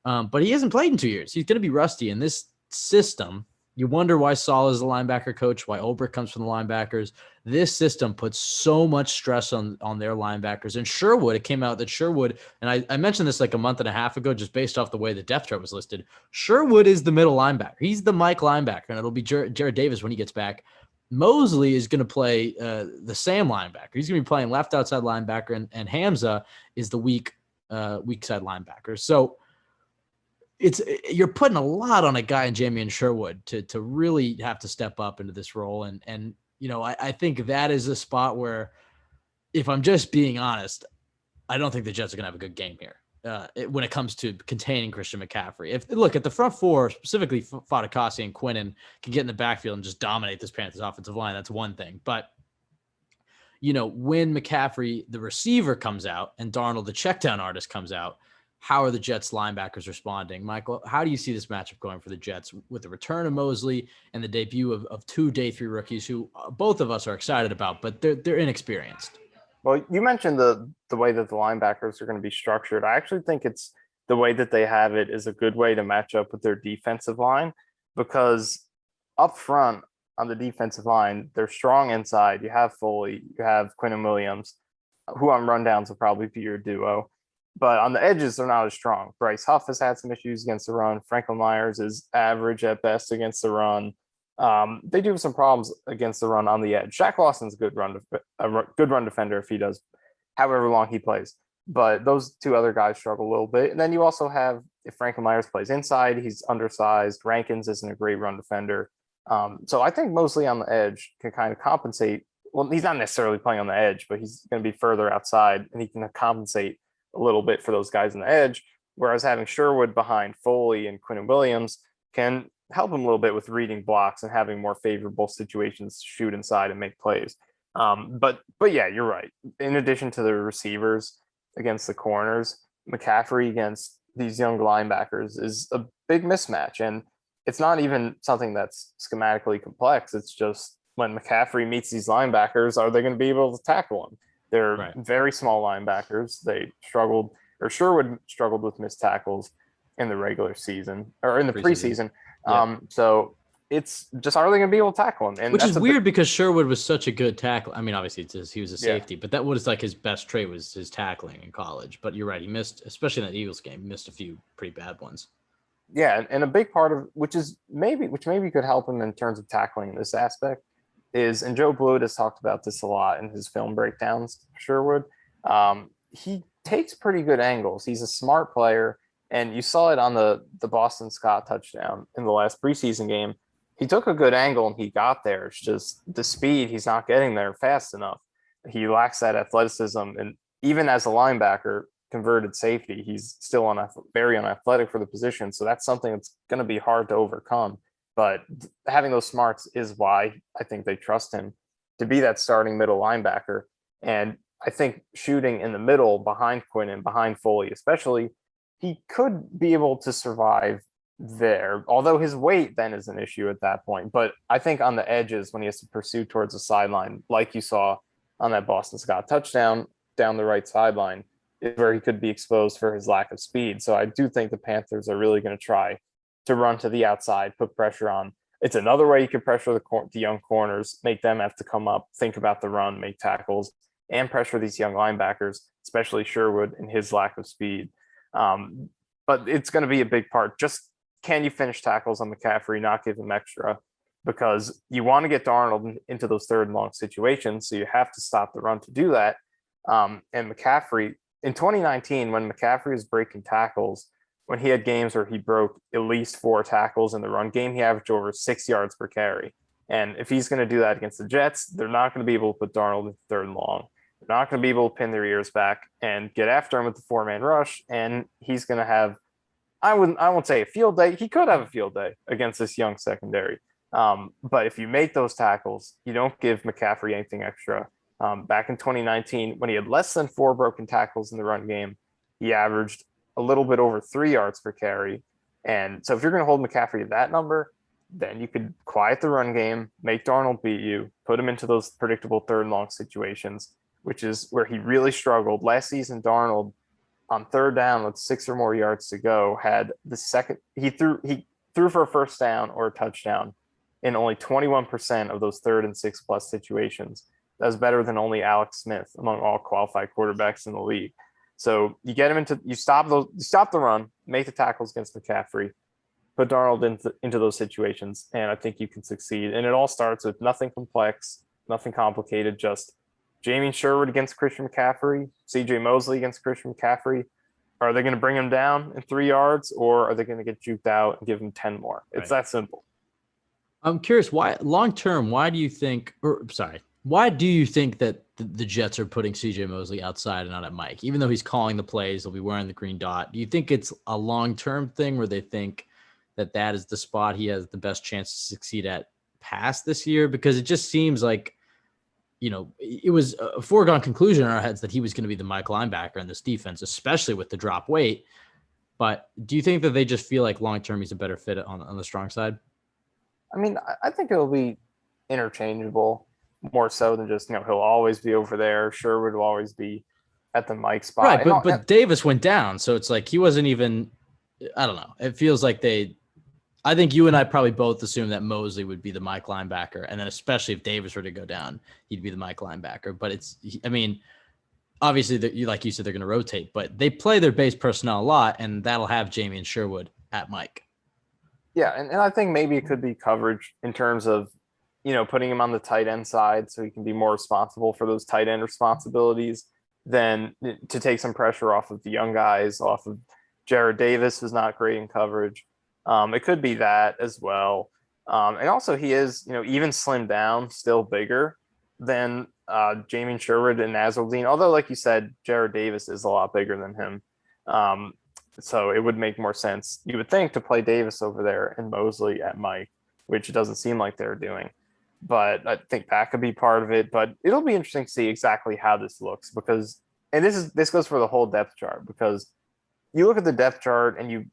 but he hasn't played in 2 years. He's going to be rusty in this system. You wonder why Saul is the linebacker coach, why Ulbrich comes from the linebackers. This system puts so much stress on their linebackers. And Sherwood, it came out that Sherwood, and I mentioned this like a month and a half ago, just based off the way the depth chart was listed. Sherwood is the middle linebacker. He's the Mike linebacker, and it'll be Jared Davis when he gets back. Mosley is going to play the Sam linebacker. He's going to be playing left outside linebacker, and Hamza is the weak side linebacker. So you're putting a lot on a guy in Jamie Sherwood to really have to step up into this role. And I think that is a spot where, if I'm just being honest, I don't think the Jets are going to have a good game here when it comes to containing Christian McCaffrey. If the front four, specifically Fadakasi and Quinnen, can get in the backfield and just dominate this Panthers offensive line, that's one thing. But when McCaffrey, the receiver, comes out and Darnold, the checkdown artist, comes out, how are the Jets linebackers responding? Michael, how do you see this matchup going for the Jets with the return of Mosley and the debut of two day 3 rookies who both of us are excited about, but they're inexperienced? Well, you mentioned the way that the linebackers are going to be structured. I actually think it's the way that they have it is a good way to match up with their defensive line, because up front on the defensive line, they're strong inside. You have Foley, you have Quinnen Williams, who on rundowns will probably be your duo. But on the edges, they're not as strong. Bryce Huff has had some issues against the run. Franklin Myers is average at best against the run. They do have some problems against the run on the edge. Shaq Lawson's a good run defender if he does, however long he plays. But those two other guys struggle a little bit. And then you also have, if Franklin Myers plays inside, he's undersized. Rankins isn't a great run defender. So I think Mosley on the edge can kind of compensate. Well, he's not necessarily playing on the edge, but he's going to be further outside, and he can compensate a little bit for those guys on the edge. Whereas having Sherwood behind Foley and Quinnen Williams can help him a little bit with reading blocks and having more favorable situations to shoot inside and make plays. But yeah, you're right. In addition to the receivers against the corners, McCaffrey against these young linebackers is a big mismatch. And it's not even something that's schematically complex. It's just when McCaffrey meets these linebackers, are they going to be able to tackle him? They're Right. very small linebackers. They struggled, or Sherwood struggled with missed tackles in the regular season or in the Preseason. preseason. Yep. So it's just, are they going to be able to tackle him? And Which is that's a bit, weird because Sherwood was such a good tackle. I mean, obviously he was a yeah. safety, but that was like his best trait was his tackling in college. But you're right, he missed, especially in that Eagles game, he missed a few pretty bad ones. Yeah, and a big part of which maybe could help him in terms of tackling this aspect is, and Joe Blewett has talked about this a lot in his film breakdowns. Sherwood, he takes pretty good angles. He's a smart player, and you saw it on the Boston Scott touchdown in the last preseason game. He took a good angle and he got there. It's just the speed; he's not getting there fast enough. He lacks that athleticism, and even as a linebacker, converted safety, he's still very unathletic for the position. So that's something that's going to be hard to overcome. But having those smarts is why I think they trust him to be that starting middle linebacker. And I think shooting in the middle behind Quinn and behind Foley, especially, he could be able to survive there, although his weight then is an issue at that point. But I think on the edges, when he has to pursue towards the sideline, like you saw on that Boston Scott touchdown down the right sideline, is where he could be exposed for his lack of speed. So I do think the Panthers are really going to try to run to the outside, put pressure on. It's another way you could pressure the young corners, make them have to come up, think about the run, make tackles, and pressure these young linebackers, especially Sherwood and his lack of speed. But it's going to be a big part. Just can you finish tackles on McCaffrey, not give him extra? Because you want to get Darnold into those third and long situations, so you have to stop the run to do that. And McCaffrey, in 2019, when McCaffrey was breaking tackles, when he had games where he broke at least 4 tackles in the run game, he averaged over 6 yards per carry. And if he's going to do that against the Jets, they're not going to be able to put Darnold in third and long. They're not going to be able to pin their ears back and get after him with the 4-man rush. And he's going to have, I won't say a field day. He could have a field day against this young secondary. But if you make those tackles, you don't give McCaffrey anything extra. Back in 2019, when he had less than 4 broken tackles in the run game, he averaged a little bit over 3 yards per carry. And so if you're going to hold McCaffrey to that number, then you could quiet the run game, make Darnold beat you, put him into those predictable third and long situations, which is where he really struggled. Last season, Darnold, on third down with 6 or more yards to go, had the second, he threw for a first down or a touchdown in only 21% of those 3rd and 6+ situations. That was better than only Alex Smith among all qualified quarterbacks in the league. So you get him you stop the run, make the tackles against McCaffrey, put Darnold into those situations, and I think you can succeed. And it all starts with nothing complex, nothing complicated, just Jamie Sherwood against Christian McCaffrey, CJ Mosley against Christian McCaffrey. Are they going to bring him down in 3 yards, or are they going to get juked out and give him 10 more? It's that simple. I'm curious, why long term, why do you think that the Jets are putting CJ Mosley outside and not at Mike? Even though he's calling the plays, he'll be wearing the green dot. Do you think it's a long-term thing where they think that is the spot he has the best chance to succeed at past this year? Because it just seems like, it was a foregone conclusion in our heads that he was going to be the Mike linebacker in this defense, especially with the drop weight. But do you think that they just feel like long-term he's a better fit on the strong side? I mean, I think it'll be interchangeable more so than just, he'll always be over there. Sherwood will always be at the Mike spot. Right, but Davis went down, so it's like he wasn't even, I don't know. It feels like I think you and I probably both assumed that Mosley would be the Mike linebacker, and then especially if Davis were to go down, he'd be the Mike linebacker. But obviously, like you said, they're going to rotate, but they play their base personnel a lot, and that'll have Jamie and Sherwood at Mike. Yeah, and I think maybe it could be coverage in terms of, putting him on the tight end side so he can be more responsible for those tight end responsibilities than to take some pressure off of the young guys, off of Jared Davis, who's not great in coverage. It could be that as well. And also he is, even slimmed down, still bigger than Jamie Sherwood and Nazardine. Although, like you said, Jared Davis is a lot bigger than him. So it would make more sense, you would think, to play Davis over there and Mosley at Mike, which it doesn't seem like they're doing. But I think that could be part of it. But it'll be interesting to see exactly how this looks, because, and this goes for the whole depth chart, because you look at the depth chart and you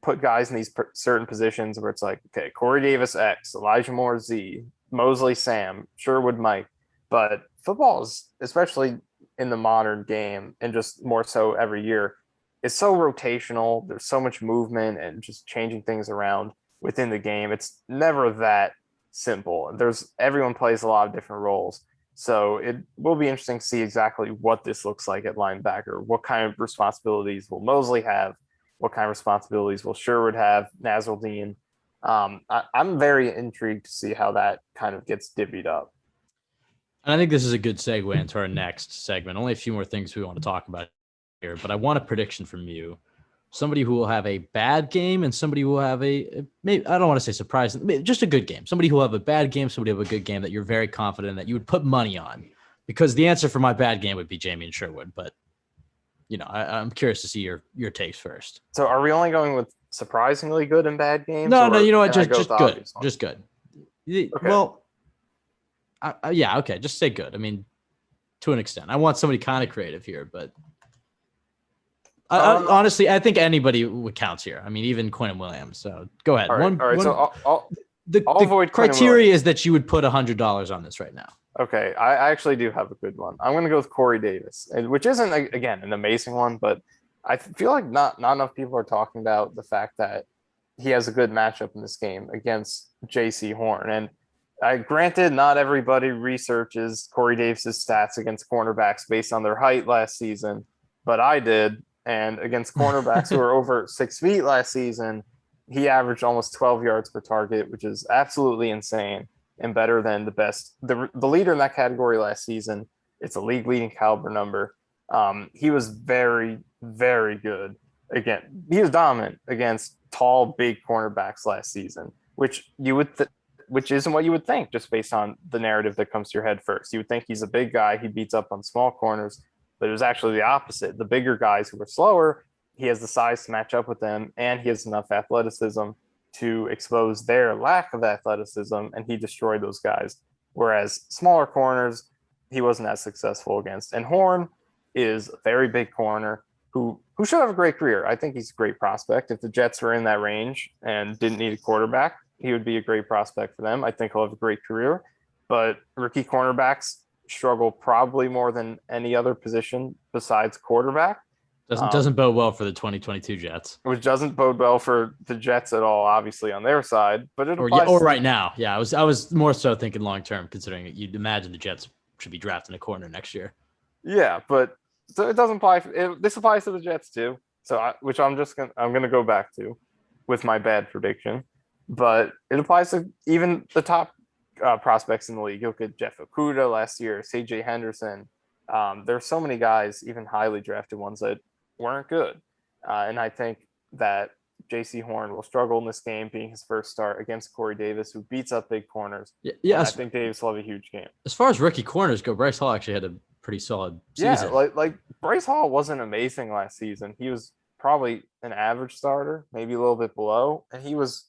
put guys in these certain positions where it's like, okay, Corey Davis X, Elijah Moore Z, Mosley Sam, Sherwood Mike. But football is, especially in the modern game and just more so every year, is so rotational. There's so much movement and just changing things around within the game. It's never that simple. Everyone plays a lot of different roles. So it will be interesting to see exactly what this looks like at linebacker. What kind of responsibilities will Mosley have? What kind of responsibilities will Sherwood have? Nasruddin. I'm very intrigued to see how that kind of gets divvied up. And I think this is a good segue into our next segment. Only a few more things we want to talk about here, but I want a prediction from you. Somebody who will have a bad game and somebody who will have maybe I don't want to say surprising, just a good game. Somebody who will have a bad game, somebody who will have a good game that you're very confident that you would put money on. Because the answer for my bad game would be Jamie and Sherwood, but I'm curious to see your takes first. So are we only going with surprisingly good and bad games? No, you know what? Just good. Just good. Okay. Well, yeah, okay. Just say good. I mean, to an extent. I want somebody kind of creative here, but honestly, I think anybody would count here. I mean, even Quinn Williams. So go ahead. All right. So the criteria is that you would put $100 on this right now. Okay, I actually do have a good one. I'm going to go with Corey Davis, which isn't, again, an amazing one, but I feel like not enough people are talking about the fact that he has a good matchup in this game against J.C. Horn. And granted, not everybody researches Corey Davis's stats against cornerbacks based on their height last season, but I did. And against cornerbacks who were over 6 feet last season, he averaged almost 12 yards per target, which is absolutely insane and better than the best. The leader in that category last season, it's a league leading caliber number. He was very, very good. Again, he was dominant against tall, big cornerbacks last season, which which isn't what you would think just based on the narrative that comes to your head first. You would think he's a big guy, he beats up on small corners, but it was actually the opposite. The bigger guys who were slower, he has the size to match up with them, and he has enough athleticism to expose their lack of athleticism, and he destroyed those guys. Whereas smaller corners, he wasn't as successful against. And Horn is a very big corner who should have a great career. I think he's a great prospect. If the Jets were in that range and didn't need a quarterback, he would be a great prospect for them. I think he'll have a great career. But rookie cornerbacks struggle probably more than any other position besides quarterback. Doesn't bode well for the 2022 Jets. Which doesn't bode well for the Jets at all, obviously, on their side. But it applies or right now. Yeah, I was more so thinking long term, considering you'd imagine the Jets should be drafting a corner next year. Yeah, but so it doesn't apply. This applies to the Jets too. So which I'm gonna go back to with my bad prediction. But it applies to even the top prospects in the league. You look at Jeff Okudah last year, C.J. Henderson. There's so many guys, even highly drafted ones, that weren't good. And I think that J.C. Horn will struggle in this game, being his first start against Corey Davis, who beats up big corners. Yeah, I think Davis will have a huge game. As far as rookie corners go, Bryce Hall actually had a pretty solid season. Yeah, like Bryce Hall wasn't amazing last season. He was probably an average starter, maybe a little bit below, and he was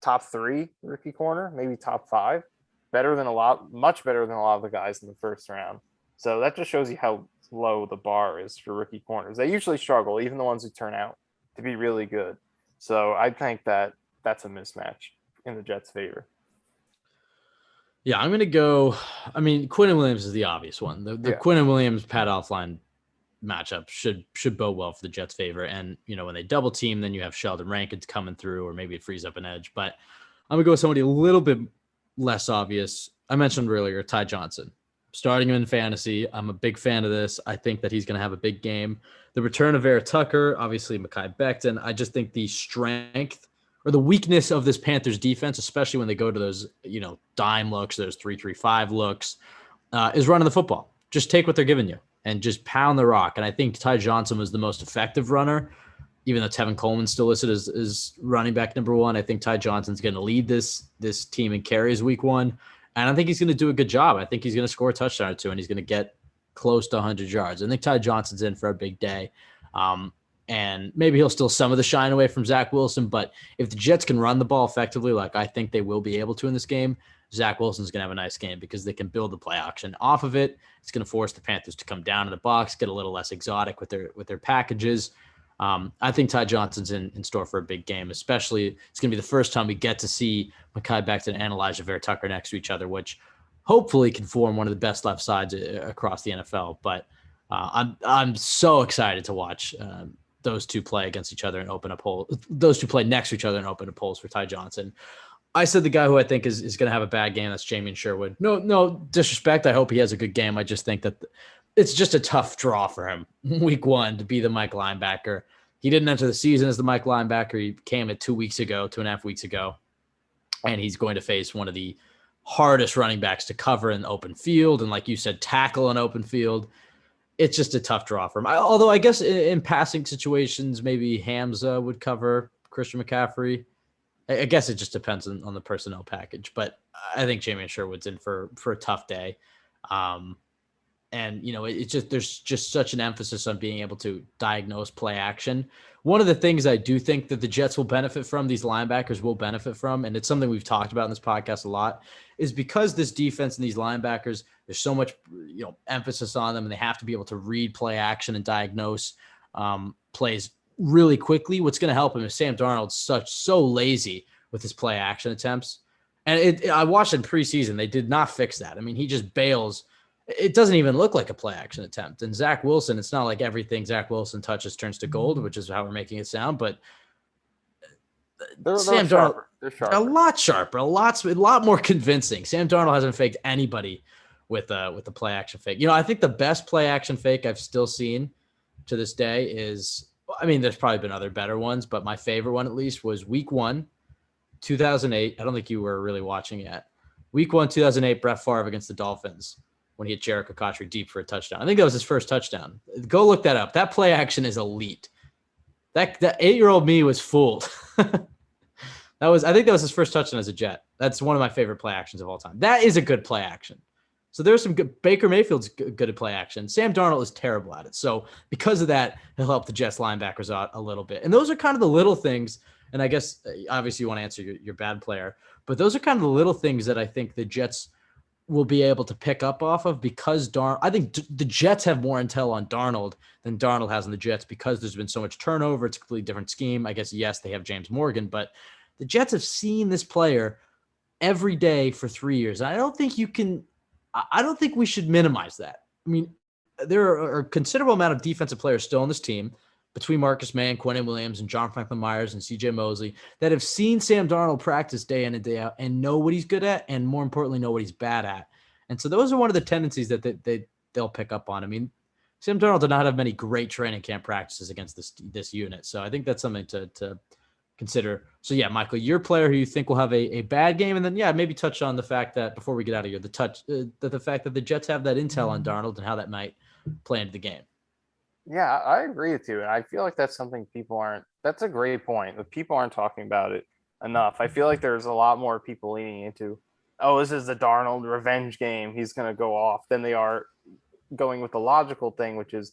top 3 rookie corner, maybe top 5, much better than a lot of the guys in the first round. So that just shows you how low the bar is for rookie corners. They usually struggle, even the ones who turn out to be really good. So I think that that's a mismatch in the Jets' favor. Yeah, I'm going to go. I mean, Quinn Williams is the obvious one. The Quinn Williams Pat Elflein matchup should bode well for the Jets' favor. And, when they double team, then you have Sheldon Rankins coming through, or maybe it frees up an edge. But I'm going to go with somebody a little bit less obvious. I mentioned earlier, Ty Johnson. Starting him in fantasy. I'm a big fan of this. I think that he's going to have a big game. The return of Vera Tucker, obviously Mekhi Becton. I just think the strength or the weakness of this Panthers defense, especially when they go to those, dime looks, those 3-3-5 looks, is running the football. Just take what they're giving you and just pound the rock. And I think Ty Johnson was the most effective runner, even though Tevin Coleman's still listed as running back number 1. I think Ty Johnson's going to lead this team in carries week 1. And I think he's going to do a good job. I think he's going to score a touchdown or 2, and he's going to get close to 100 yards. I think Ty Johnson's in for a big day. And maybe he'll steal some of the shine away from Zach Wilson. But if the Jets can run the ball effectively, like I think they will be able to in this game, Zach Wilson's going to have a nice game because they can build the play action off of it. It's going to force the Panthers to come down in the box, get a little less exotic with their packages. I think Ty Johnson's in store for a big game, especially it's going to be the first time we get to see Mekhi Becton and Elijah Vera-Tucker next to each other, which hopefully can form one of the best left sides across the NFL. But I'm so excited to watch those two play against each other and open up holes. Those two play next to each other and open up holes for Ty Johnson. I said the guy who I think is going to have a bad game, that's Jamien Sherwood. No disrespect. I hope he has a good game. I just think that it's just a tough draw for him week one to be the Mike linebacker. He didn't enter the season as the Mike linebacker. He came at 2.5 weeks ago, and he's going to face one of the hardest running backs to cover in open field. And like you said, tackle in open field. It's just a tough draw for him. Although I guess in passing situations, maybe Hamza would cover Christian McCaffrey. I guess it just depends on the personnel package, but I think Jamien Sherwood's in for a tough day. And it's just there's just such an emphasis on being able to diagnose play action. One of the things I do think that the Jets will benefit from, these linebackers will benefit from, and it's something we've talked about in this podcast a lot, is because this defense and these linebackers, there's so much emphasis on them, and they have to be able to read play action and diagnose plays really quickly. What's going to help him is Sam Darnold's so lazy with his play action attempts. And I watched in preseason, they did not fix that. I mean, he just bails. It doesn't even look like a play action attempt. And Zach Wilson, it's not like everything Zach Wilson touches turns to gold, which is how we're making it sound. But Sam Darnold, they're sharper. a lot sharper, a lot more convincing. Sam Darnold hasn't faked anybody with the play action fake. I think the best play action fake I've still seen to this day is, I mean, there's probably been other better ones, but my favorite one at least was week 1, 2008. I don't think you were really watching yet. Week 1, 2008, Brett Favre against the Dolphins when he hit Jericho Cotchery deep for a touchdown. I think that was his first touchdown. Go look that up. That play action is elite. That 8-year-old me was fooled. I think that was his first touchdown as a Jet. That's one of my favorite play actions of all time. That is a good play action. So there's some good. Baker Mayfield's good at play action. Sam Darnold is terrible at it. So because of that, he'll help the Jets linebackers out a little bit. And those are kind of the little things. And I guess obviously you want to answer your bad player, but those are kind of the little things that I think the Jets will be able to pick up off of because I think the Jets have more intel on Darnold than Darnold has on the Jets because there's been so much turnover. It's a completely different scheme. I guess, yes, they have James Morgan, but the Jets have seen this player every day for 3 years. And I don't think we should minimize that. I mean, there are a considerable amount of defensive players still on this team between Marcus May and Quinnen Williams and John Franklin Myers and CJ Mosley that have seen Sam Darnold practice day in and day out and know what he's good at and more importantly, know what he's bad at. And so those are one of the tendencies that they'll pick up on. I mean, Sam Darnold did not have many great training camp practices against this unit. So I think that's something to consider. So yeah, Michael, your player who you think will have a bad game, and then maybe touch on the fact that before we get out of here, the fact that the Jets have that intel on Darnold and how that might play into the game. Yeah, I agree with you, and I feel like that's something that's a great point, but people aren't talking about it enough. I feel like there's a lot more people leaning into, this is the Darnold revenge game, he's going to go off, than they are going with the logical thing, which is,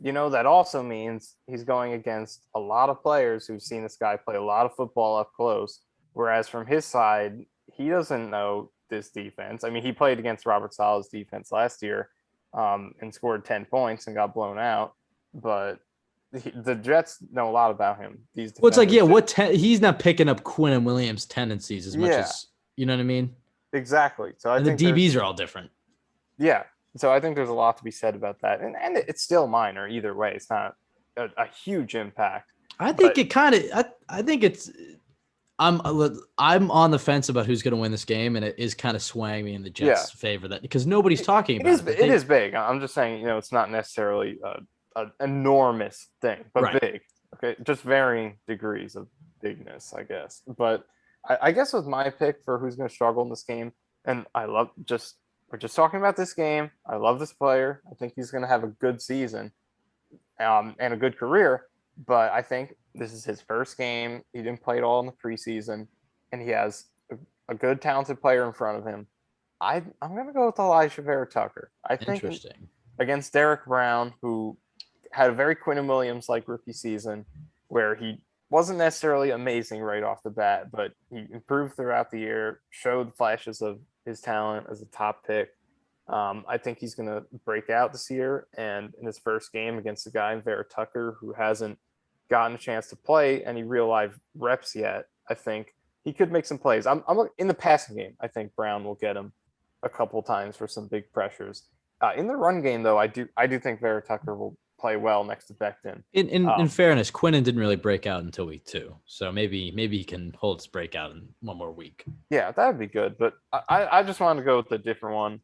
that also means he's going against a lot of players who've seen this guy play a lot of football up close. Whereas from his side, he doesn't know this defense. I mean, he played against Robert Saleh's defense last year and scored 10 points and got blown out. But the Jets know a lot about him. Well, it's like, he's not picking up Quinnen Williams' tendencies as much as, you know what I mean? Exactly. So I think the DBs are all different. Yeah. So I think there's a lot to be said about that. And it's still minor either way. It's not a huge impact. I think I think it's I'm on the fence about who's going to win this game, and it is kind of swaying me in the Jets' favor that because nobody's talking about it. It is big. I'm just saying, it's not necessarily an enormous thing, but big. Okay, just varying degrees of bigness, I guess. But I guess with my pick for who's going to struggle in this game, and we're just talking about this game. I love this player. I think he's going to have a good season and a good career. But I think this is his first game. He didn't play at all in the preseason, and he has a good, talented player in front of him. I'm going to go with Elijah Vera-Tucker. I think against Derek Brown, who had a very Quinnen Williams-like rookie season, where he wasn't necessarily amazing right off the bat, but he improved throughout the year, showed flashes of his talent as a top pick. I think he's going to break out this year, and in his first game against a guy, Vera-Tucker, who hasn't gotten a chance to play any real live reps yet, I think he could make some plays. I'm in the passing game. I think Brown will get him a couple times for some big pressures. In the run game, though, I do think Vera Tucker will play well next to Becton. In fairness, Quinnen didn't really break out until week 2, so maybe he can hold his breakout in one more week. Yeah, that would be good. But I just wanted to go with a different one.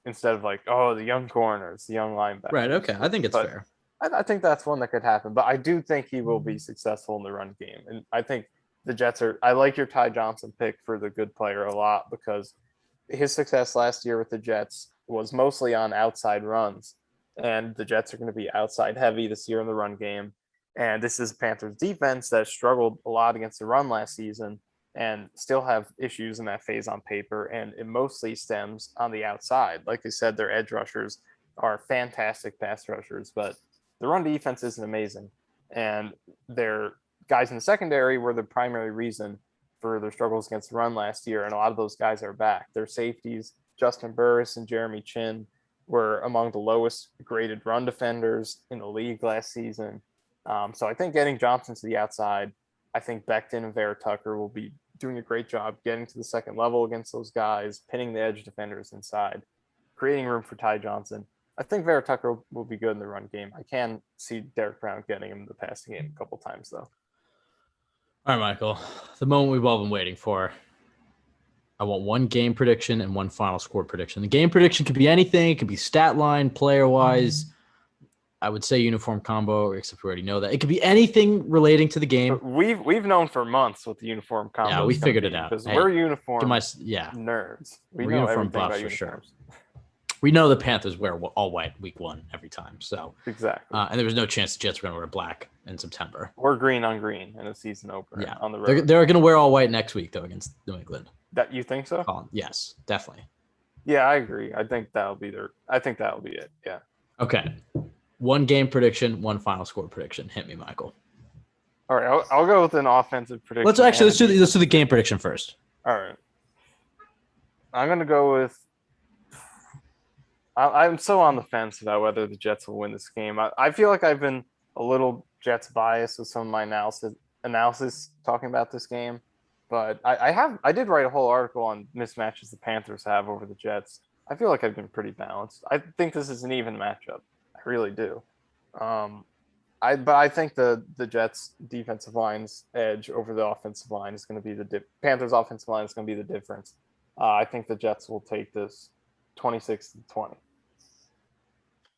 Instead of like, oh, the young corners, the young linebackers. Right. Okay. I think it's fair. I think that's one that could happen. But I do think he will be successful in the run game, and I think the Jets are. I like your Ty Johnson pick for the good player a lot because his success last year with the Jets was mostly on outside runs, and the Jets are going to be outside heavy this year in the run game. And this is Panthers defense that struggled a lot against the run last season and still have issues in that phase on paper. And it mostly stems on the outside. Like I said, their edge rushers are fantastic pass rushers, but the run defense isn't amazing. And their guys in the secondary were the primary reason for their struggles against the run last year. And a lot of those guys are back. Their safeties, Justin Burris and Jeremy Chin, were among the lowest graded run defenders in the league last season. So I think getting Johnson to the outside, I think Becton and Vera Tucker will be doing a great job getting to the second level against those guys, pinning the edge defenders inside, creating room for Ty Johnson. I think Vera Tucker will be good in the run game. I can see Derek Brown getting him in the passing game a couple times, though. All right, Michael, the moment we've all been waiting for. I want one game prediction and one final score prediction. The game prediction could be anything. It could be stat line, player-wise. I would say uniform combo, except we already know that. It could be anything relating to the game. We've known for months what the uniform combo is. Yeah, we figured it out. Because we're uniform nerds. We're uniform buffs for sure. We know the Panthers wear all white week 1 every time. So exactly. And there was no chance the Jets were going to wear black in September. Or green on green in a season opener on the road. They're going to wear all white next week, though, against New England. That you think so? Yes, definitely. Yeah, I agree. I think that'll be it. Yeah. Okay. One game prediction, one final score prediction. Hit me, Michael. All right, I'll go with an offensive prediction. Let's do the game prediction first. All right. I'm going to go with I'm so on the fence about whether the Jets will win this game. I feel like I've been a little Jets biased with some of my analysis talking about this game, but I did write a whole article on mismatches the Panthers have over the Jets. I feel like I've been pretty balanced. I think this is an even matchup. I really do. But I think the Jets defensive line's edge over the offensive line is going to be Panthers offensive line is going to be the difference. I think the Jets will take this 26-20.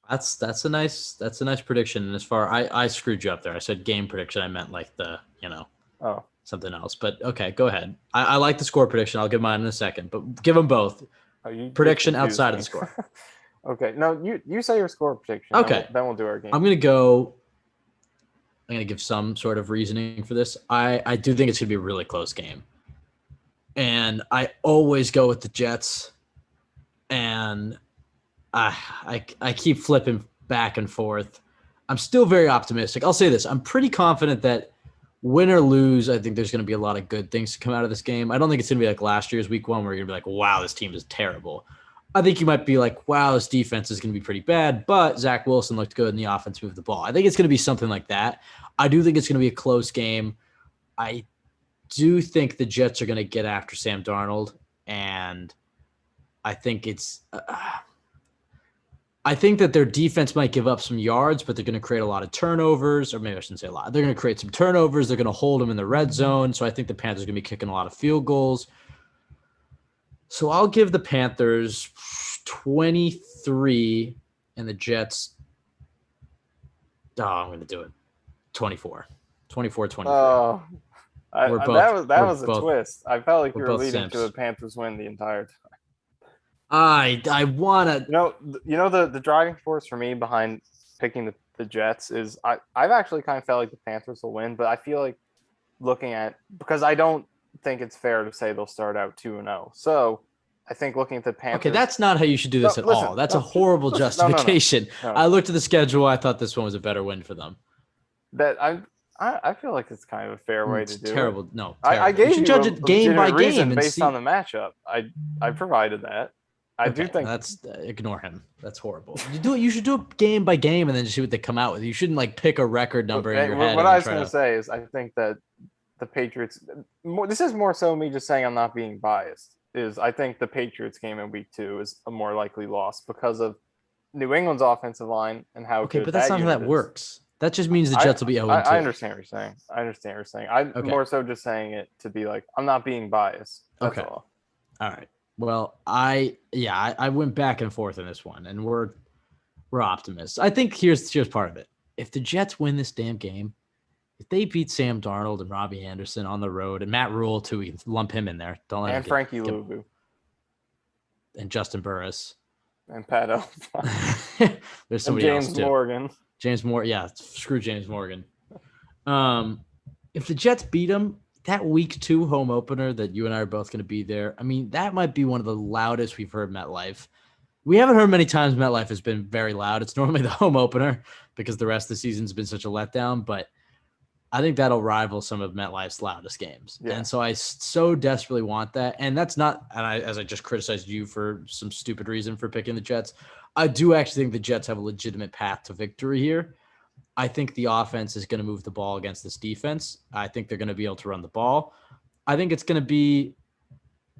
That's a nice prediction. And as far I screwed you up there. I said game prediction. I meant like something else. But okay, go ahead. I like the score prediction. I'll give mine in a second. But give them both. Prediction outside of the score. Okay. No, you say your score prediction. Okay. Then we'll do our game. I'm gonna give some sort of reasoning for this. I do think it's gonna be a really close game. And I always go with the Jets. And I keep flipping back and forth. I'm still very optimistic. I'll say this. I'm pretty confident that win or lose, I think there's going to be a lot of good things to come out of this game. I don't think it's going to be like last year's week 1 where you're going to be like, wow, this team is terrible. I think you might be like, wow, this defense is going to be pretty bad, but Zach Wilson looked good and the offense moved the ball. I think it's going to be something like that. I do think it's going to be a close game. I do think the Jets are going to get after Sam Darnold, and I think I think that their defense might give up some yards, but they're going to create a lot of turnovers, or maybe I shouldn't say a lot. They're going to create some turnovers. They're going to hold them in the red zone. So I think the Panthers are going to be kicking a lot of field goals. So I'll give the Panthers 23 and the Jets. Oh, I'm going to do it. 24. 24-23. Oh, that was a twist. I felt like you were leading to a Panthers win the entire time. I want to. You know the driving force for me behind picking the Jets is I've actually kind of felt like the Panthers will win, but I feel like because I don't think it's fair to say they'll start out 2-0. So I think looking at the Panthers. Okay, that's not how you should do this all. That's a horrible justification. No. I looked at the schedule. I thought this one was a better win for them. I feel like it's kind of a fair way to do terrible. it. No, terrible. I gave you judge it game by game based on the matchup. I provided that. I Okay, do think that's ignore him. That's horrible. You should do it game by game and then just see what they come out with. You shouldn't like pick a record number in your head what and I then was try going to to. say is I think that the Patriots. This is more so me just saying I'm not being biased. Is I think the Patriots game in Week 2 is a more likely loss because of New England's offensive line and how Okay, good but that's that not how unit that is. works. That just means the I, Jets will be 0 I 2. understand what you're saying. I understand what you're saying. I'm Okay. more so just saying it to be like I'm not being biased. That's Okay. all. All right. Well, I went back and forth in this one, and we're optimists. I think here's part of it. If the Jets win this damn game, if they beat Sam Darnold and Robbie Anderson on the road, and Matt Rule too, we can lump him in there. Don't let him And Frankie Luvu and Justin Burris. and Pat There's and somebody else James too. Morgan. James Moore. Yeah, screw James Morgan. If the Jets beat them, that Week 2 home opener that you and I are both going to be there, I mean, that might be one of the loudest we've heard MetLife. We haven't heard many times MetLife has been very loud. It's normally the home opener because the rest of the season's been such a letdown, but I think that'll rival some of MetLife's loudest games. Yeah. And so I so desperately want that. And that's not, as I just criticized you for some stupid reason for picking the Jets, I do actually think the Jets have a legitimate path to victory here. I think the offense is going to move the ball against this defense. I think they're going to be able to run the ball. I think it's going to be,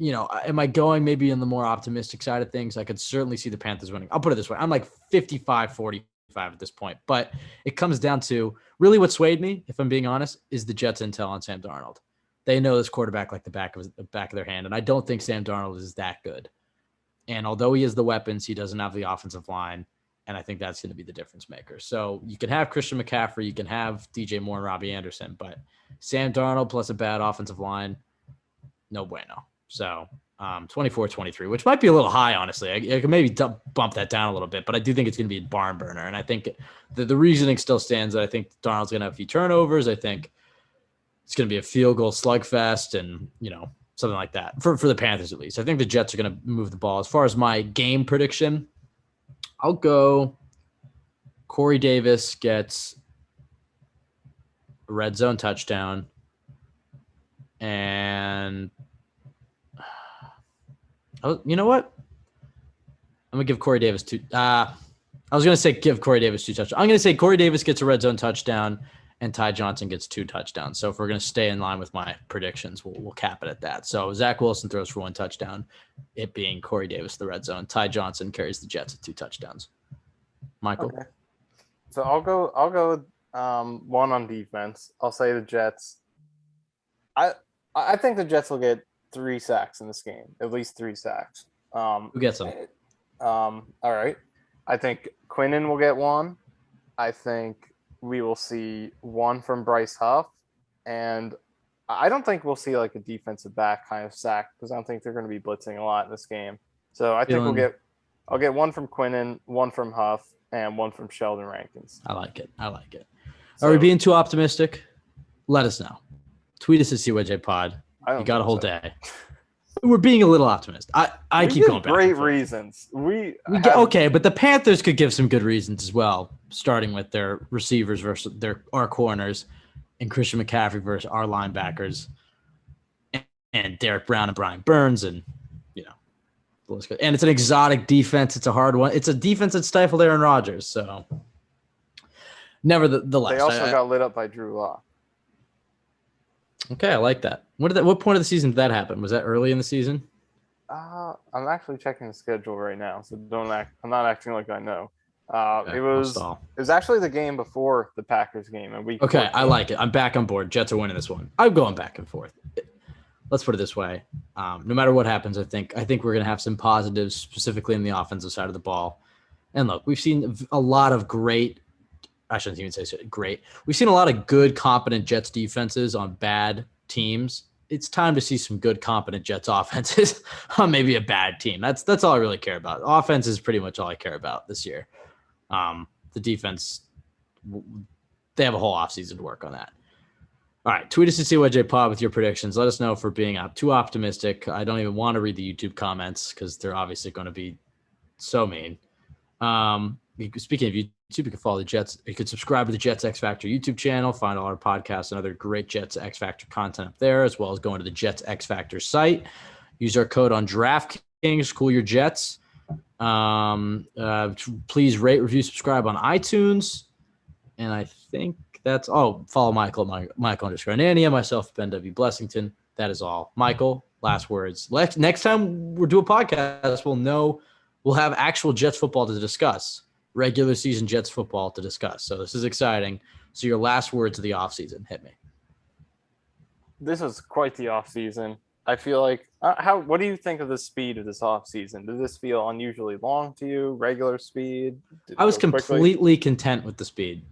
am I going maybe in the more optimistic side of things? I could certainly see the Panthers winning. I'll put it this way. I'm like 55-45 at this point, but it comes down to really what swayed me, if I'm being honest, is the Jets' intel on Sam Darnold. They know this quarterback like the back of their hand, and I don't think Sam Darnold is that good. And although he has the weapons, he doesn't have the offensive line. And I think that's going to be the difference maker. So you can have Christian McCaffrey, you can have DJ Moore and Robbie Anderson, but Sam Darnold plus a bad offensive line, no bueno. So 24-23, which might be a little high, honestly. I could maybe bump that down a little bit, but I do think it's going to be a barn burner. And I think the reasoning still stands that I think Darnold's going to have a few turnovers. I think it's going to be a field goal slugfest and, something like that for the Panthers, at least. I think the Jets are going to move the ball. As far as my game prediction, I'll go Corey Davis gets a red zone touchdown. And you know what? I'm going to give Corey Davis two. I was going to say give Corey Davis 2 touchdowns. I'm going to say Corey Davis gets a red zone touchdown and Ty Johnson gets 2 touchdowns. So if we're going to stay in line with my predictions, we'll cap it at that. So Zach Wilson throws for 1 touchdown, it being Corey Davis, the red zone. Ty Johnson carries the Jets at 2 touchdowns. Michael? Okay. So I'll go with one on defense. I'll say the Jets. I think the Jets will get 3 sacks in this game, at least 3 sacks. Who gets them? All right. I think Quinnen will get 1. I think we will see 1 from Bryce Huff. And I don't think we'll see like a defensive back kind of sack because I don't think they're going to be blitzing a lot in this game. So I think I'll get 1 from Quinnen, 1 from Huff, and 1 from Sheldon Rankins. I like it. So, are we being too optimistic? Let us know. Tweet us at CYJ You got a whole day. We're being a little optimistic. I keep going back. Great reasons. Okay, but the Panthers could give some good reasons as well, starting with their receivers versus our corners, and Christian McCaffrey versus our linebackers, and Derek Brown and Brian Burns, and and it's an exotic defense. It's a hard one. It's a defense that stifled Aaron Rodgers. So, nevertheless, they also got lit up by Drew Lock. Okay, I like that. What point of the season did that happen? Was that early in the season? I'm actually checking the schedule right now, so I'm not acting like I know. Okay, it was actually the game before the Packers game, and we. Okay, I like it. I'm back on board. Jets are winning this one. I'm going back and forth. Let's put it this way: no matter what happens, I think we're going to have some positives, specifically in the offensive side of the ball. And look, we've seen a lot of great. I shouldn't even say so great. We've seen a lot of good, competent Jets defenses on bad teams. It's time to see some good, competent Jets offenses on maybe a bad team. That's all I really care about. Offense is pretty much all I care about this year. The defense, they have a whole offseason to work on that. All right, tweet us at CYJ Pod with your predictions. Let us know if we're being too optimistic. I don't even want to read the YouTube comments because they're obviously going to be so mean. Speaking of YouTube, you can follow the Jets. You can subscribe to the Jets X Factor YouTube channel, find all our podcasts and other great Jets X Factor content up there, as well as going to the Jets X Factor site. Use our code on DraftKings, cool your Jets. Please rate, review, subscribe on iTunes. And I think that's follow Michael _Anania, myself, Ben W. Blessington. That is all. Michael, last words. Next time we'll do a podcast, we'll have actual Jets football to discuss. Regular season Jets football to discuss. So this is exciting. So your last words of the offseason, hit me. This is quite the offseason. I feel like what do you think of the speed of this offseason? Did this feel unusually long to you? Regular speed? I was completely content with the speed.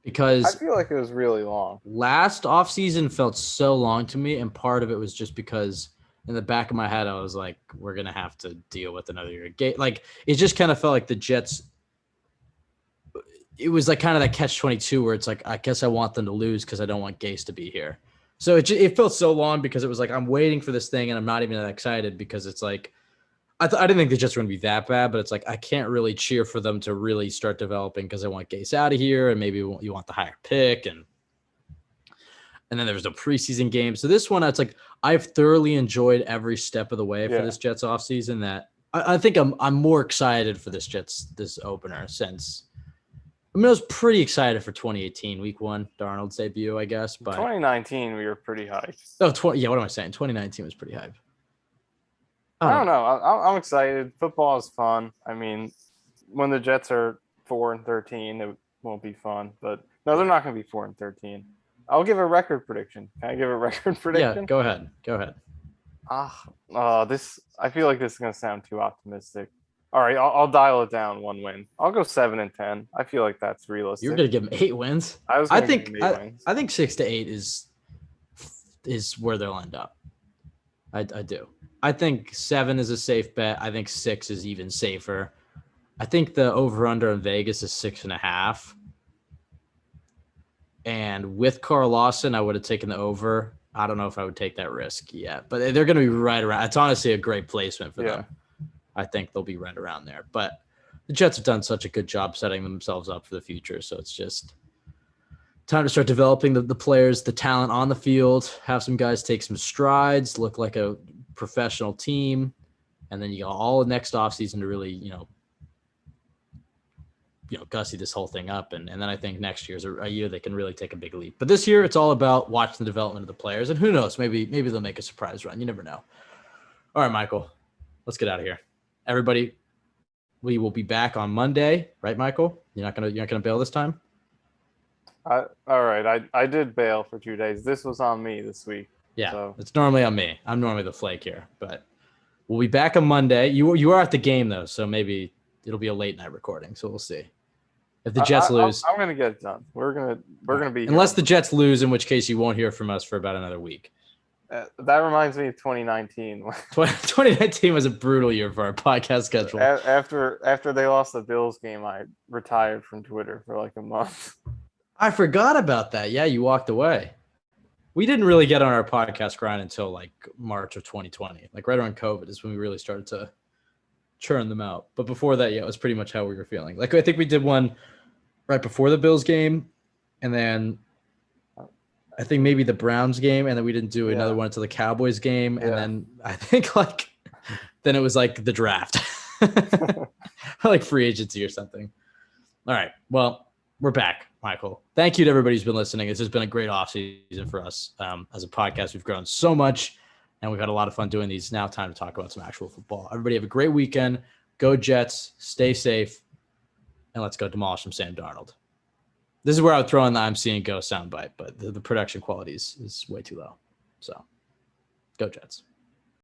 Because I feel like it was really long. Last offseason felt so long to me, and part of it was just because in the back of my head I was like, we're gonna have to deal with another year. Like it just kind of felt like the Jets. It was like kind of that catch-22 where it's like, I guess I want them to lose because I don't want Gase to be here. So it felt so long because it was like I'm waiting for this thing and I'm not even that excited because it's like I didn't think the Jets were going to be that bad, but it's like I can't really cheer for them to really start developing because I want Gase out of here and maybe you want the higher pick and then there was no preseason game. So this one, it's like I've thoroughly enjoyed every step of the way for this Jets offseason. That I think I'm more excited for this opener since. I mean, I was pretty excited for 2018 Week 1 Darnold's debut, I guess. But 2019 we were pretty hyped. Oh, what am I saying? 2019 was pretty hype. I don't know. I'm excited. Football is fun. I mean, when the Jets are 4-13, it won't be fun. But no, they're not going to be 4-13. I'll give a record prediction. Can I give a record prediction? Yeah, go ahead. I feel like this is going to sound too optimistic. All right, I'll dial it down 1 win. I'll go 7-10. I feel like that's realistic. You're going to give them 8 wins? I think 6 to 8 is where they'll end up. I do. I think 7 is a safe bet. I think 6 is even safer. I think the over-under in Vegas is 6.5. And with Carl Lawson, I would have taken the over. I don't know if I would take that risk yet, but they're going to be right around. It's honestly a great placement for them. I think they'll be right around there. But the Jets have done such a good job setting themselves up for the future. So it's just time to start developing the players, the talent on the field, have some guys take some strides, look like a professional team. And then you got all next offseason to really, gussy this whole thing up. And then I think next year's a year they can really take a big leap. But this year it's all about watching the development of the players. And who knows, maybe they'll make a surprise run. You never know. All right, Michael, let's get out of here. Everybody, we will be back on Monday, right, Michael? You're not gonna bail this time? All right. I did bail for 2 days. This was on me this week. Yeah, so. It's normally on me. I'm normally the flake here, but we'll be back on Monday. You are at the game though, so maybe it'll be a late night recording. So we'll see. If the Jets lose, I'm gonna get it done. We're gonna be unless the Jets lose, in which case you won't hear from us for about another week. That reminds me of 2019. 2019 was a brutal year for our podcast schedule. After they lost the Bills game, I retired from Twitter for like a month. I forgot about that. Yeah, you walked away. We didn't really get on our podcast grind until like March of 2020. Like right around COVID is when we really started to churn them out. But before that, it was pretty much how we were feeling. Like I think we did one right before the Bills game, and then I think maybe the Browns game, and then we didn't do another one until the Cowboys game, and then I think then it was like the draft, like free agency or something. All right, well, we're back, Michael. Thank you to everybody who's been listening. This has been a great offseason for us as a podcast. We've grown so much, and we've had a lot of fun doing these. Now time to talk about some actual football. Everybody have a great weekend. Go Jets. Stay safe, and let's go demolish some Sam Darnold. This is where I would throw in the I'm seeing go soundbite, but the production quality is way too low. So go Jets.